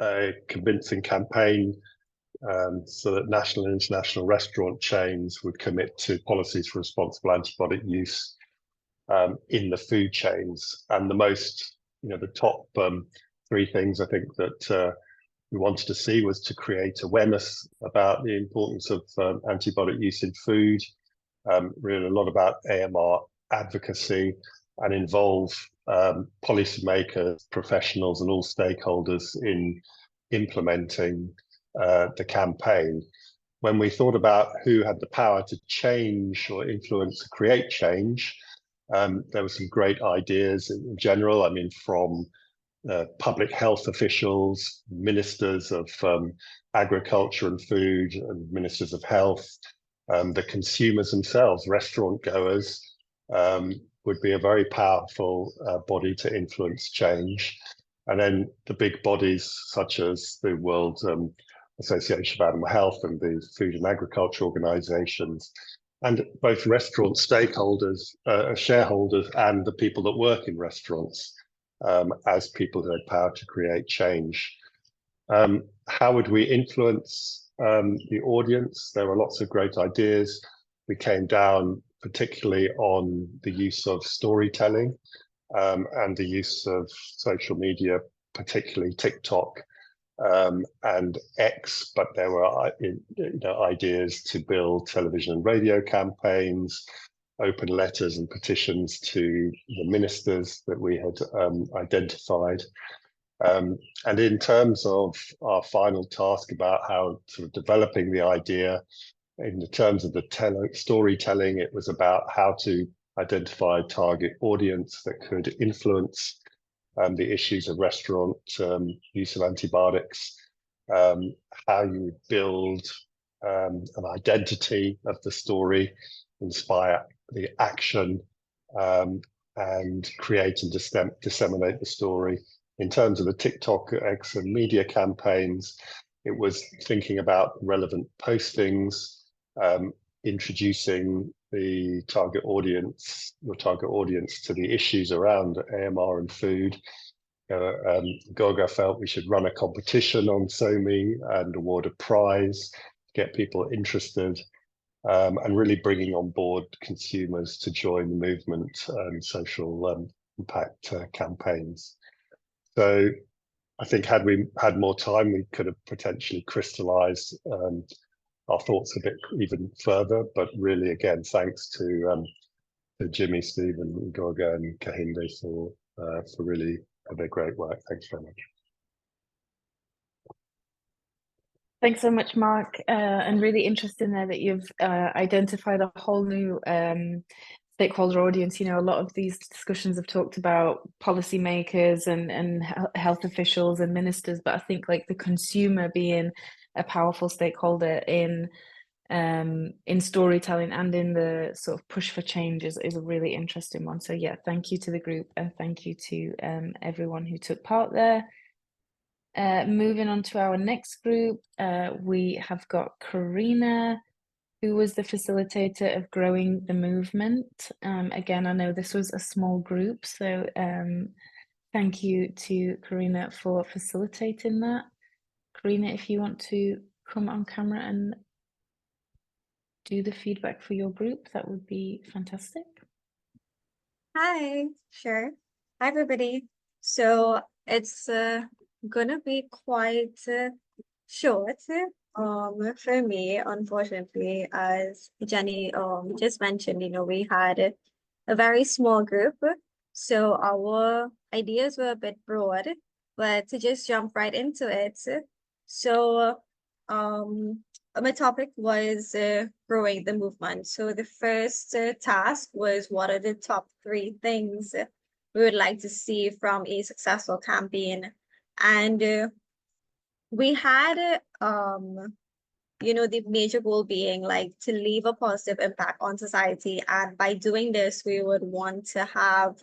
a convincing campaign so that national and international restaurant chains would commit to policies for responsible antibiotic use in the food chains. And the most, the top 3 things I think that we wanted to see was to create awareness about the importance of antibiotic use in food, really a lot about AMR advocacy, and involve policymakers, professionals and all stakeholders in implementing the campaign. When we thought about who had the power to change or influence or create change, there were some great ideas in general. I mean, from public health officials, ministers of agriculture and food, and ministers of health, the consumers themselves, restaurant goers, would be a very powerful body to influence change. And then the big bodies such as the World Association of Animal Health and the Food and Agriculture organizations, and both restaurant stakeholders, shareholders, and the people that work in restaurants as people who had power to create change. How would we influence the audience? There were lots of great ideas. We came down particularly on the use of storytelling and the use of social media, particularly TikTok and X, but there were ideas to build television and radio campaigns, open letters and petitions to the ministers that we had identified. And in terms of our final task about how sort of developing the idea, in the terms of the storytelling, it was about how to identify a target audience that could influence the issues of restaurant use of antibiotics, how you build an identity of the story, inspire the action, and create and disseminate the story. In terms of the TikTok X and media campaigns, it was thinking about relevant postings, introducing your target audience to the issues around AMR and food. Goga felt we should run a competition on SOMI and award a prize, get people interested, and really bringing on board consumers to join the movement and social impact campaigns. So I think had we had more time, we could have potentially crystallized our thoughts a bit even further. But really, again, thanks to Jimmy, Stephen, Goga, and Kahinde for really their great work. Thanks very much. Thanks so much, Marc, and really interesting there that you've identified a whole new stakeholder audience. You know, a lot of these discussions have talked about policymakers and health officials and ministers, but I think like the consumer being a powerful stakeholder in storytelling and in the sort of push for change is a really interesting one. So yeah, thank you to the group and thank you to everyone who took part there. Moving on to our next group, we have got Karina, who was the facilitator of growing the movement. Again, I know this was a small group, so thank you to Karina for facilitating that. Karina, if you want to come on camera and do the feedback for your group, that would be fantastic. Hi, sure. Hi, everybody. So it's gonna be quite short for me, unfortunately, as Jenny just mentioned, you know, we had a very small group, so our ideas were a bit broad, but to just jump right into it. So my topic was growing the movement. So the first task was, what are the top 3 things we would like to see from a successful campaign? And we had, you know, the major goal being like to leave a positive impact on society. And by doing this, we would want to have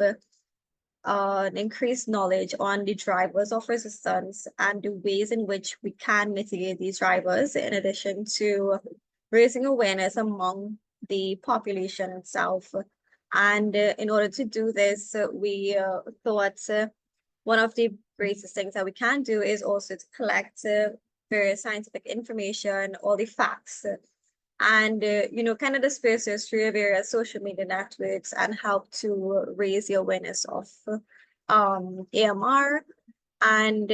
an increased knowledge on the drivers of resistance and the ways in which we can mitigate these drivers, in addition to raising awareness among the population itself. And in order to do this, we thought one of the greatest things that we can do is also to collect various scientific information, all the facts, and you know, kind of disperse this through various social media networks and help to raise the awareness of AMR. And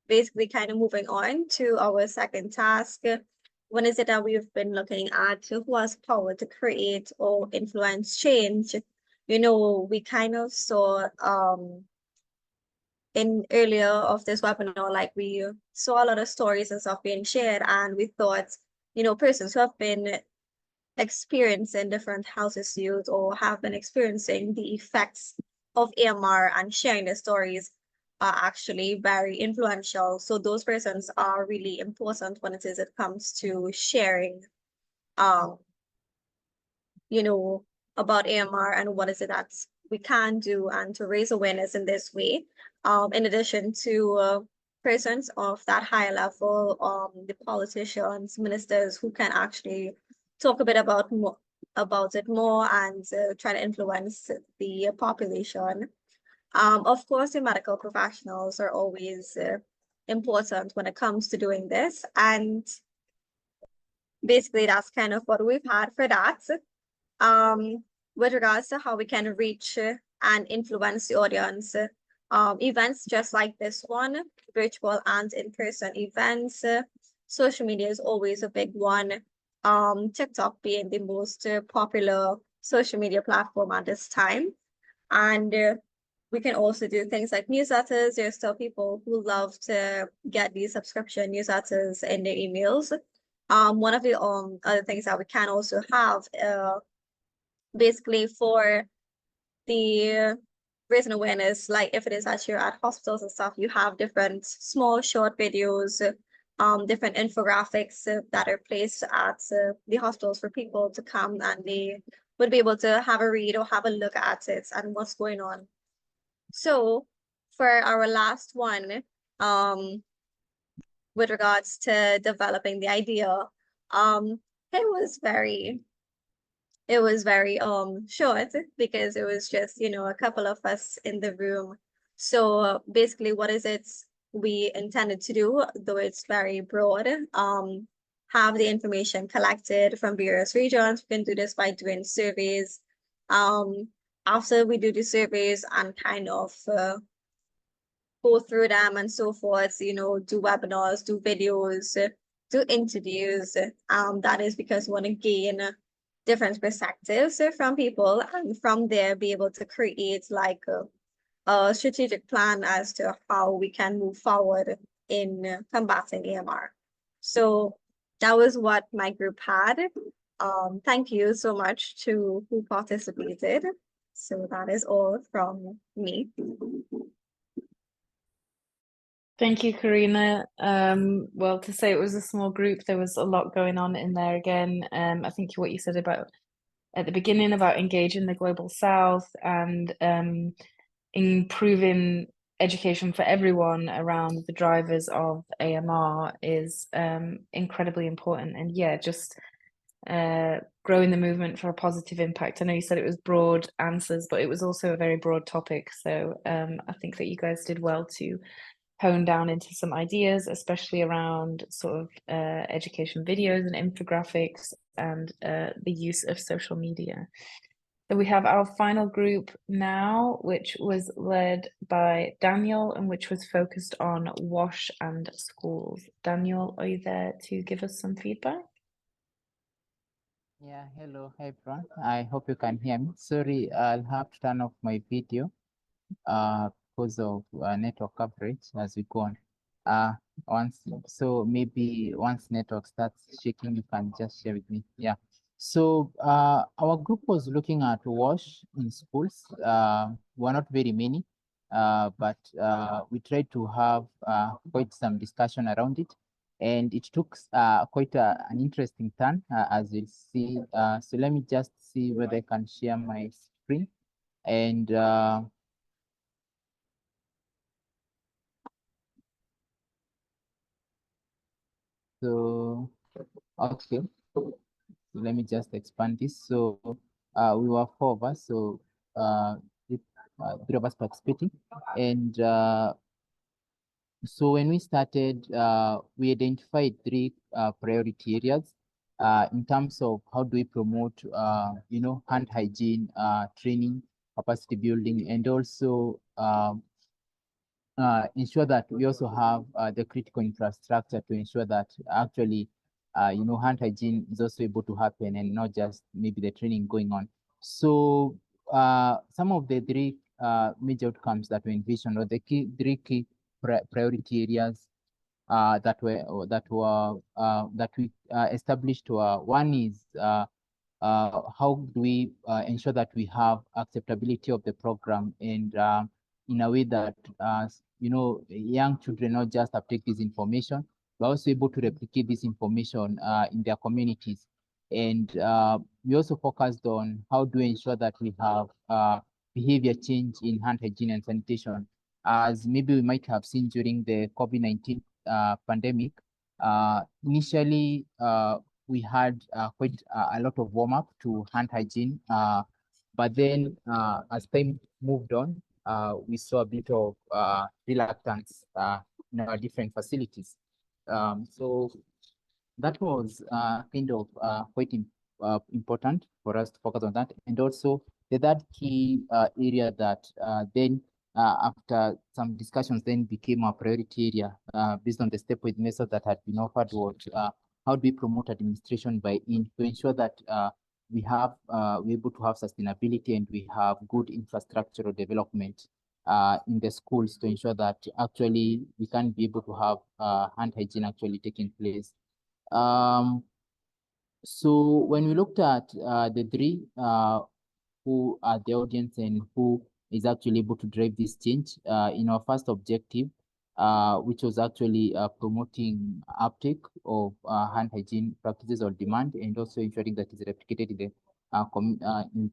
basically kind of moving on to our second task, what is it that we've been looking at? Who has power to create or influence change? You know, we kind of saw in earlier of this webinar, like we saw a lot of stories and stuff being shared, and we thought, you know, persons who have been experiencing different health issues or have been experiencing the effects of AMR and sharing their stories are actually very influential. So those persons are really important when it comes to sharing, you know, about AMR and what is it that we can do and to raise awareness in this way. In addition to persons of that higher level, the politicians, ministers who can actually talk a bit about it more and try to influence the population. Of course, the medical professionals are always important when it comes to doing this. And basically, that's kind of what we've had for that. With regards to how we can reach and influence the audience, events just like this one, virtual and in-person events, social media is always a big one. TikTok being the most popular social media platform at this time. And we can also do things like newsletters. There's still people who love to get these subscription newsletters in their emails. One of the other things that we can also have basically for the raising awareness, like if it is that you're at hospitals and stuff, you have different small short videos, different infographics that are placed at the hospitals for people to come and they would be able to have a read or have a look at it and what's going on. So for our last one, with regards to developing the idea, it was very short because it was just, you know, a couple of us in the room. So basically what is it we intended to do, though it's very broad, have the information collected from various regions. We can do this by doing surveys. After we do the surveys and kind of go through them and so forth, you know, do webinars, do videos, do interviews. That is because we want to gain different perspectives from people, and from there be able to create like a strategic plan as to how we can move forward in combating AMR. So that was what my group had. Thank you so much to who participated. So that is all from me. Thank you, Karina. Well, to say it was a small group, there was a lot going on in there again. I think what you said about at the beginning about engaging the Global South and improving education for everyone around the drivers of AMR is incredibly important. And yeah, just growing the movement for a positive impact. I know you said it was broad answers, but it was also a very broad topic. So I think that you guys did well to hone down into some ideas, especially around sort of education videos and infographics and the use of social media. So we have our final group now, which was led by Daniel and which was focused on WASH and schools. Daniel, are you there to give us some feedback? Yeah, hello, hi everyone. I hope you can hear me. Sorry, I'll have to turn off my video because of network coverage as we go on. Maybe once network starts shaking, you can just share with me. Yeah. So our group was looking at WASH in schools. We're not very many, but we tried to have quite some discussion around it. And it took quite an interesting turn, as you'll see. So let me just see whether I can share my screen. And so, okay, so let me just expand this. So we were 4 of us, so 3 of us participating. And so when we started, we identified 3 priority areas in terms of how do we promote, you know, hand hygiene training, capacity building, and also ensure that we also have the critical infrastructure to ensure that actually, you know, hand hygiene is also able to happen and not just maybe the training going on. So some of the 3 major outcomes that we envisioned, or the 3 key priority areas that we established were, one is how do we ensure that we have acceptability of the program, and in a way that you know, young children not just uptake this information, but also able to replicate this information in their communities. And we also focused on how do we ensure that we have behavior change in hand hygiene and sanitation. As maybe we might have seen during the COVID-19 pandemic, initially we had quite a lot of warm-up to hand hygiene, but then as time moved on, we saw a bit of reluctance in our different facilities. So that was kind of quite important for us to focus on that. And also the third key area that then after some discussions then became a priority area based on the stepwise method that had been offered was how do we promote administration buy-in to ensure that we're able to have sustainability and we have good infrastructural development in the schools to ensure that actually we can be able to have hand hygiene actually taking place. So when we looked at the 3 who are the audience and who is actually able to drive this change in our first objective, which was actually promoting uptake of hand hygiene practices on demand and also ensuring that it's replicated in the in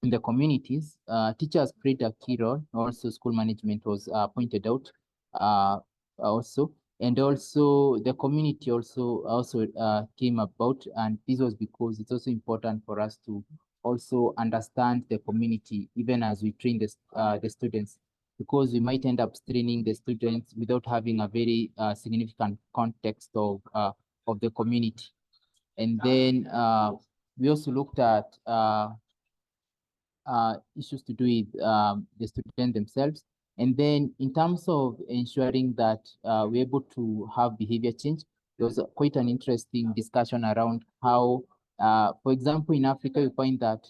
the communities. Teachers played a key role. Also, school management was pointed out also. And also the community also came about, and this was because it's also important for us to also understand the community, even as we train the students, because we might end up training the students without having a very significant context of the community. And then we also looked at issues to do with the students themselves. And then in terms of ensuring that we're able to have behavior change, there was quite an interesting discussion around how, for example, in Africa, you find that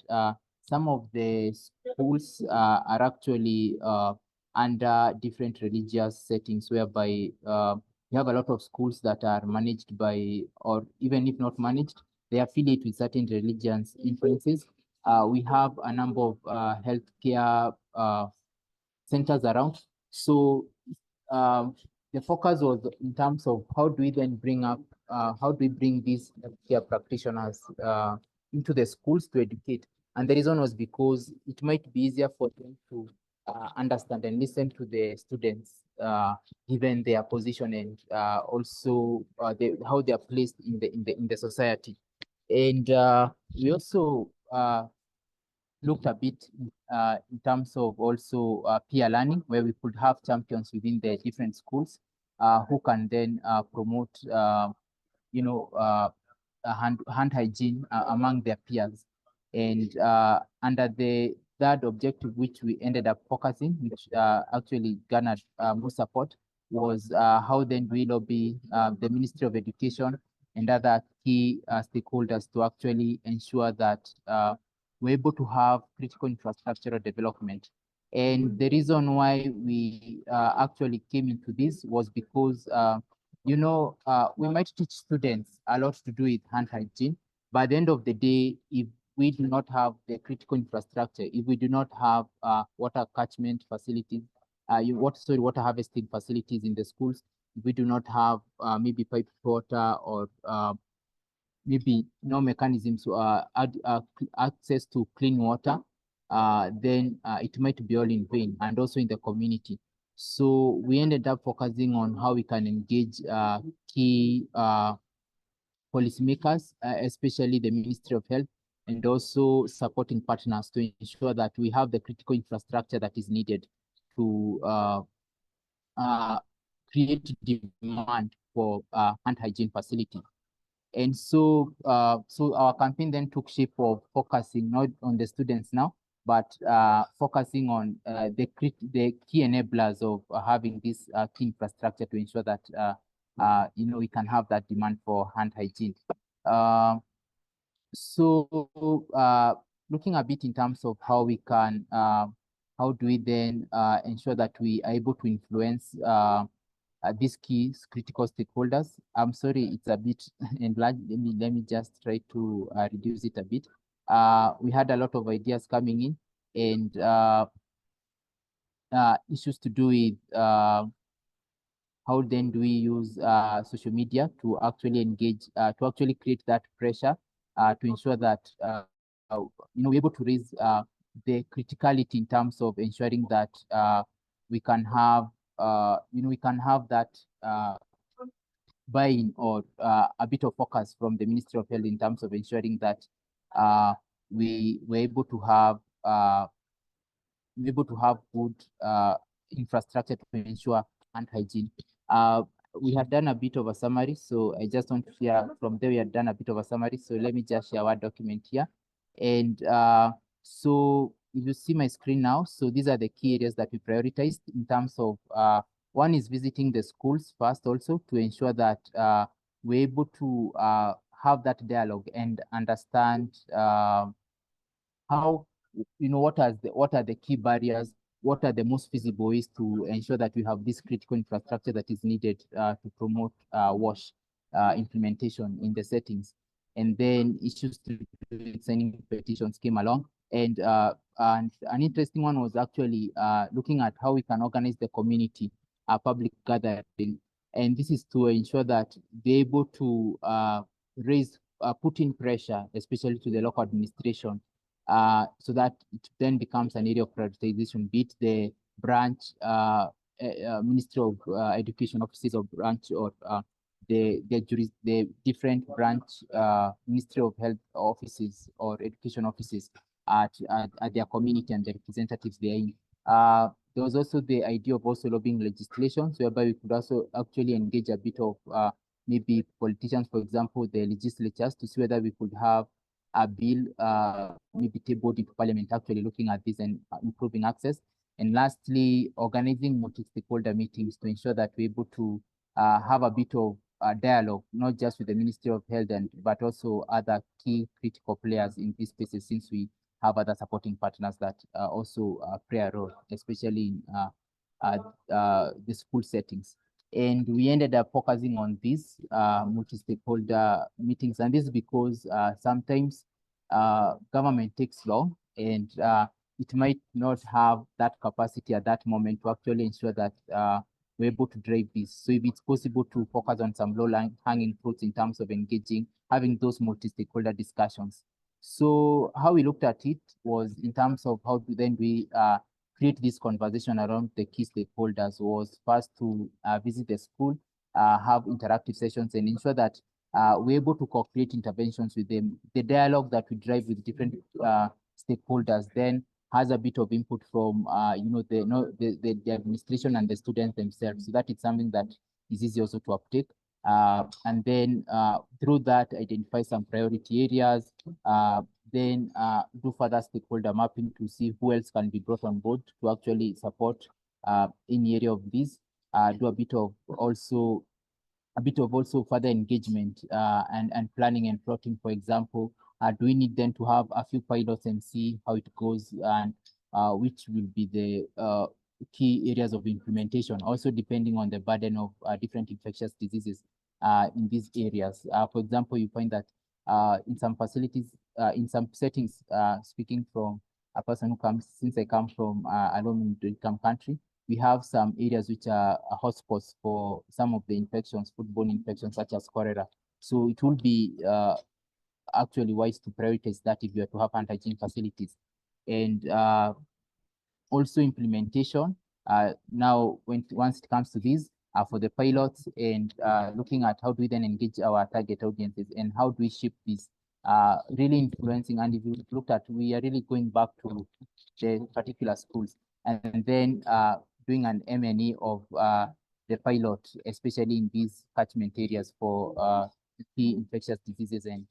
some of the schools are actually under different religious settings, whereby you have a lot of schools that are managed by, or even if not managed, they affiliate with certain religions influences. We have a number of healthcare centers around. So the focus was in terms of how do we then bring up, how do we bring these healthcare practitioners into the schools to educate? And the reason was because it might be easier for them to understand and listen to the students, given their position and also how they are placed in the society. And we also looked a bit in terms of also peer learning, where we could have champions within the different schools who can then promote, hand hygiene among their peers. And under the third objective, which we ended up focusing, which actually garnered more support, was how then we lobby the Ministry of Education and other key stakeholders to actually ensure that we're able to have critical infrastructural development. And the reason why we actually came into this was because, we might teach students a lot to do with hand hygiene. By the end of the day, if we do not have the critical infrastructure, if we do not have water catchment facilities, water harvesting facilities in the schools, if we do not have maybe piped water or maybe no mechanisms to access to clean water, then it might be all in vain, and also in the community. So we ended up focusing on how we can engage key policymakers, especially the Ministry of Health, and also supporting partners to ensure that we have the critical infrastructure that is needed to create demand for hand hygiene facility. And so, so our campaign then took shape of focusing not on the students now, but focusing on the key enablers of having this key infrastructure to ensure that we can have that demand for hand hygiene. So looking a bit in terms of how we can, how do we then ensure that we are able to influence these key critical stakeholders. I'm sorry, it's a bit enlarged. Let me just try to reduce it a bit. We had a lot of ideas coming in, and issues to do with how then do we use social media to actually engage, to actually create that pressure to ensure that we're able to raise the criticality in terms of ensuring that we can have we can have that buy-in or a bit of focus from the Ministry of Health in terms of ensuring that we were able to have good infrastructure to ensure hand hygiene. We had done a bit of a summary, so I just want to share from there. We had done a bit of a summary, so let me just share our document here. And so if you see my screen now, so these are the key areas that we prioritized in terms of one is visiting the schools first, also to ensure that we're able to have that dialogue and understand how, what are the key barriers, what are the most feasible ways to ensure that we have this critical infrastructure that is needed to promote WASH implementation in the settings. And then issues to do with signing petitions came along. And an interesting one was actually looking at how we can organize the community public gathering. And this is to ensure that they're able to raise putting pressure, especially to the local administration, so that it then becomes an area of prioritization, be it the branch, Ministry of Education offices or branch, or the different branch Ministry of Health offices or education offices at their community and the representatives therein. There was also the idea of also lobbying legislations, whereby we could also actually engage a bit of maybe politicians, for example, the legislatures, to see whether we could have a bill maybe tabled into Parliament, actually looking at this and improving access. And lastly, organizing multi-stakeholder meetings to ensure that we're able to have a bit of dialogue, not just with the Ministry of Health, but also other key critical players in these spaces, since we have other supporting partners that also play a role, especially in the school settings. And we ended up focusing on these multi-stakeholder meetings, and this is because sometimes government takes long, and it might not have that capacity at that moment to actually ensure that we're able to drive this. So if it's possible to focus on some low-hanging fruits in terms of engaging, having those multi-stakeholder discussions. So how we looked at it was in terms of how to then we create this conversation around the key stakeholders, was first to visit the school, have interactive sessions, and ensure that we're able to co-create interventions with them. The dialogue that we drive with different stakeholders then has a bit of input from the administration and the students themselves, so that it's something that is easy also to uptake. And then through that, identify some priority areas, then do further stakeholder mapping to see who else can be brought on board to actually support in the area of this. Do a bit of also further engagement and planning and plotting. For example, do we need then to have a few pilots and see how it goes, and which will be the key areas of implementation, also depending on the burden of different infectious diseases in these areas. For example, you find that in some facilities, in some settings, speaking from a person who comes, since I come from a low-income country, we have some areas which are hotspots for some of the infections, foodborne infections such as cholera. So it will be actually wise to prioritize that if you are to have anti-hygiene facilities. And also implementation. Now, once it comes to this, for the pilots, and looking at how do we then engage our target audiences and how do we shape this, really influencing. And if you looked at, we are really going back to the particular schools, and then doing an M&E of the pilot, especially in these catchment areas for key infectious diseases, and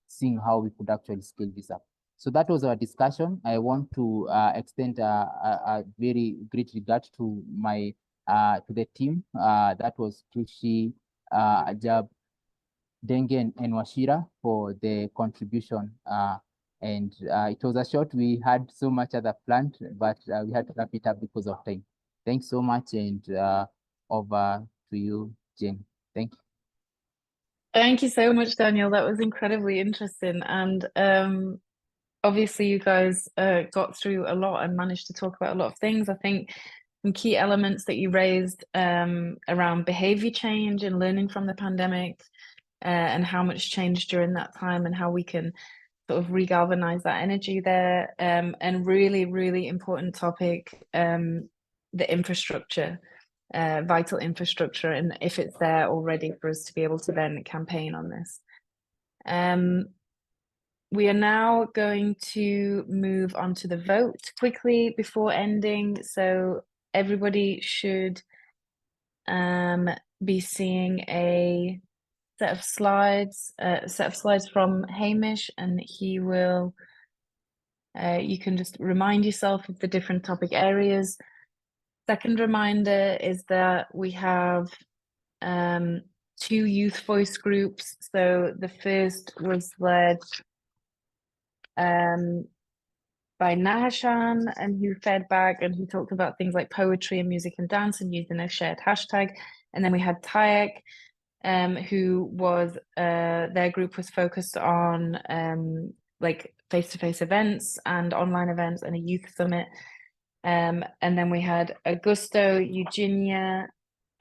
seeing how we could actually scale this up. So that was our discussion. I want to extend a very great regard to my to the team. That was Tushi, Ajab, Denge, and Washira for the contribution. And it was a short. We had so much other planned, but we had to wrap it up because of time. Thanks so much, and over to you, Jane. Thank you. Thank you so much, Daniel. That was incredibly interesting. And obviously you guys got through a lot and managed to talk about a lot of things. I think some key elements that you raised around behavior change and learning from the pandemic, and how much changed during that time, and how we can sort of regalvanize that energy there. And really, really important topic, the infrastructure, vital infrastructure, and if it's there already for us to be able to then campaign on this. We are now going to move on to the vote quickly before ending. So everybody should be seeing a set of slides from Hamish, and he will, you can just remind yourself of the different topic areas. Second reminder is that we have 2 youth voice groups. So the first was led by Nahashan, and who fed back and who talked about things like poetry and music and dance and using a shared hashtag. And then we had Taek, who was their group was focused on like face-to-face events and online events and a youth summit. And then we had Augusto, Eugenia,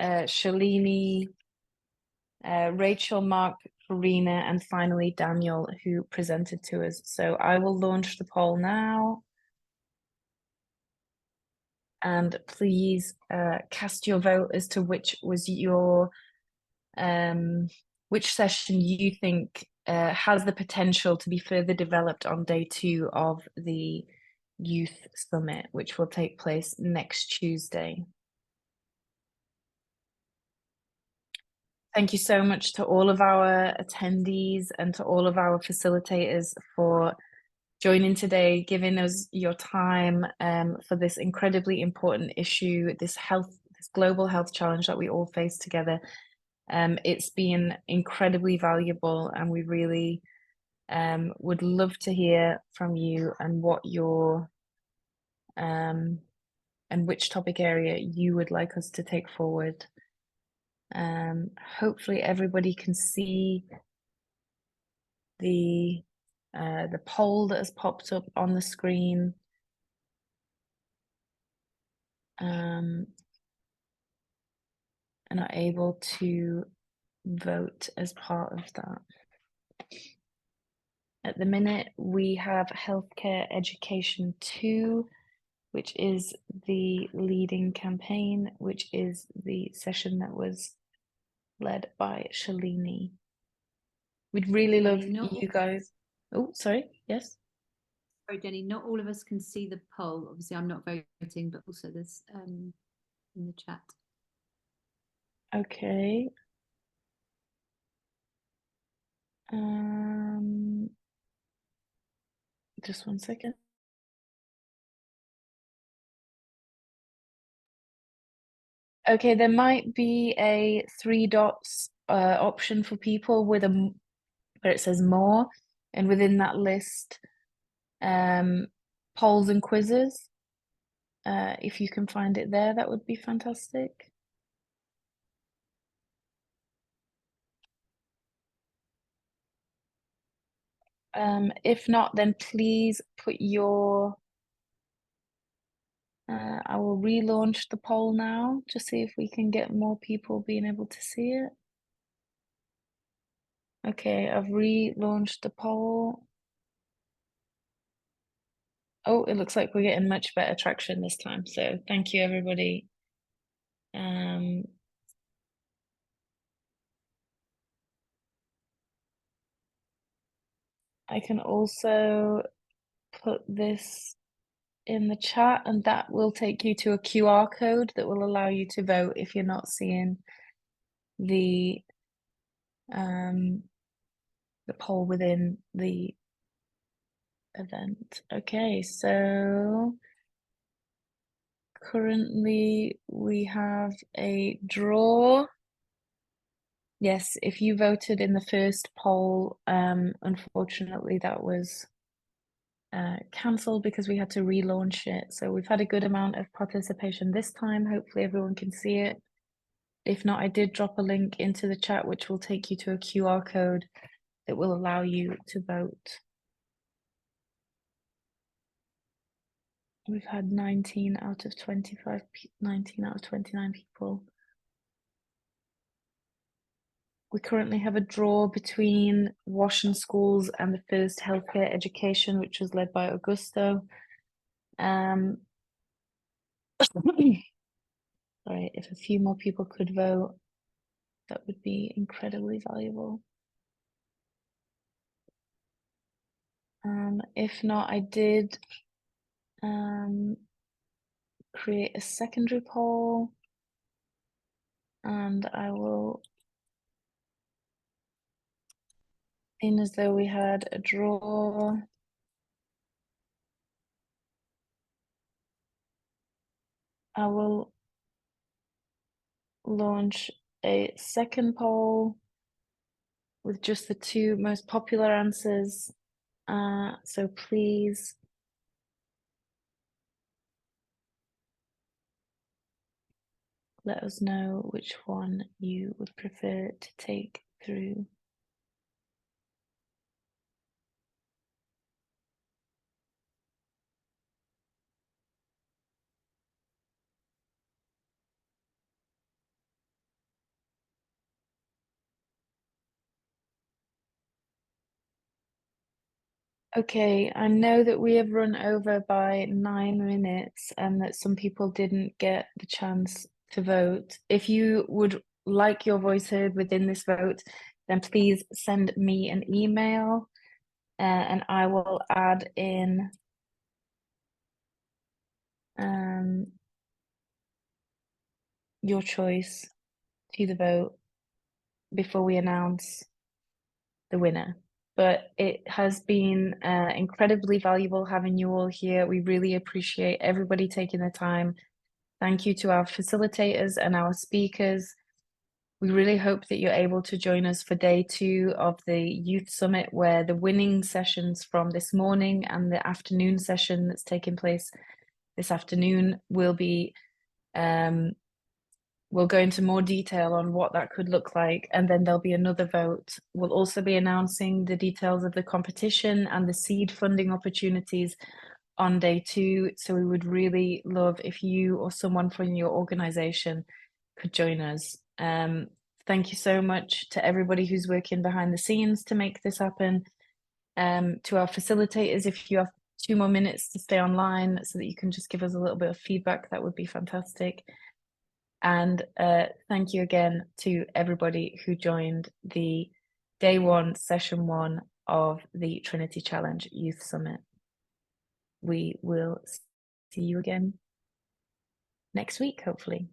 Shalini, Rachel, Marc, Karina, and finally Daniel, who presented to us. So I will launch the poll now. And please cast your vote as to which was your, which session you think has the potential to be further developed on day 2 of the Youth Summit, which will take place next Tuesday. Thank you so much to all of our attendees and to all of our facilitators for joining today, giving us your time for this incredibly important issue, this global health challenge that we all face together. It's been incredibly valuable, and we really would love to hear from you and what your and which topic area you would like us to take forward. Hopefully everybody can see the poll that has popped up on the screen. And are able to vote as part of that. At the minute, we have Healthcare Education 2, which is the leading campaign, which is the session that was led by Shalini. We'd really love you guys. Oh, sorry, yes? Sorry, Jenny, not all of us can see the poll. Obviously, I'm not voting, but also there's in the chat. Okay. Just one second. Okay, there might be a 3 dots option for people with where it says more, and within that list, polls and quizzes. If you can find it there, that would be fantastic. If not, then please put your I will relaunch the poll now to see if we can get more people being able to see it. Okay, I've relaunched the poll. Oh, it looks like we're getting much better traction this time. So thank you, everybody. I can also put this in the chat, and that will take you to a QR code that will allow you to vote if you're not seeing the poll within the event. Okay, so currently we have a draw. Yes, if you voted in the first poll, unfortunately that was cancelled because we had to relaunch it. So we've had a good amount of participation this time. Hopefully everyone can see it. If not, I did drop a link into the chat which will take you to a QR code that will allow you to vote. We've had 19 out of 25, 19 out of 29 people. We currently have a draw between Washington Schools and the First Healthcare Education, which was led by Augusto. Sorry, if a few more people could vote, that would be incredibly valuable. If not, I did create a secondary poll, and I will, in as though we had a draw. I will launch a second poll with just the 2 most popular answers. So please let us know which one you would prefer to take through. Okay, I know that we have run over by 9 minutes and that some people didn't get the chance to vote. If you would like your voice heard within this vote, then please send me an email and I will add in your choice to the vote before we announce the winner. But it has been incredibly valuable having you all here. We really appreciate everybody taking the time. Thank you to our facilitators and our speakers. We really hope that you're able to join us for day 2 of the Youth Summit, where the winning sessions from this morning and the afternoon session that's taking place this afternoon will be we'll go into more detail on what that could look like, and then there'll be another vote. We'll also be announcing the details of the competition and the seed funding opportunities on day 2. So we would really love if you or someone from your organization could join us. Thank you so much to everybody who's working behind the scenes to make this happen. To our facilitators, if you have 2 more minutes to stay online so that you can just give us a little bit of feedback, that would be fantastic. And thank you again to everybody who joined the day 1, session 1 of the Trinity Challenge Youth Summit. We will see you again next week, hopefully.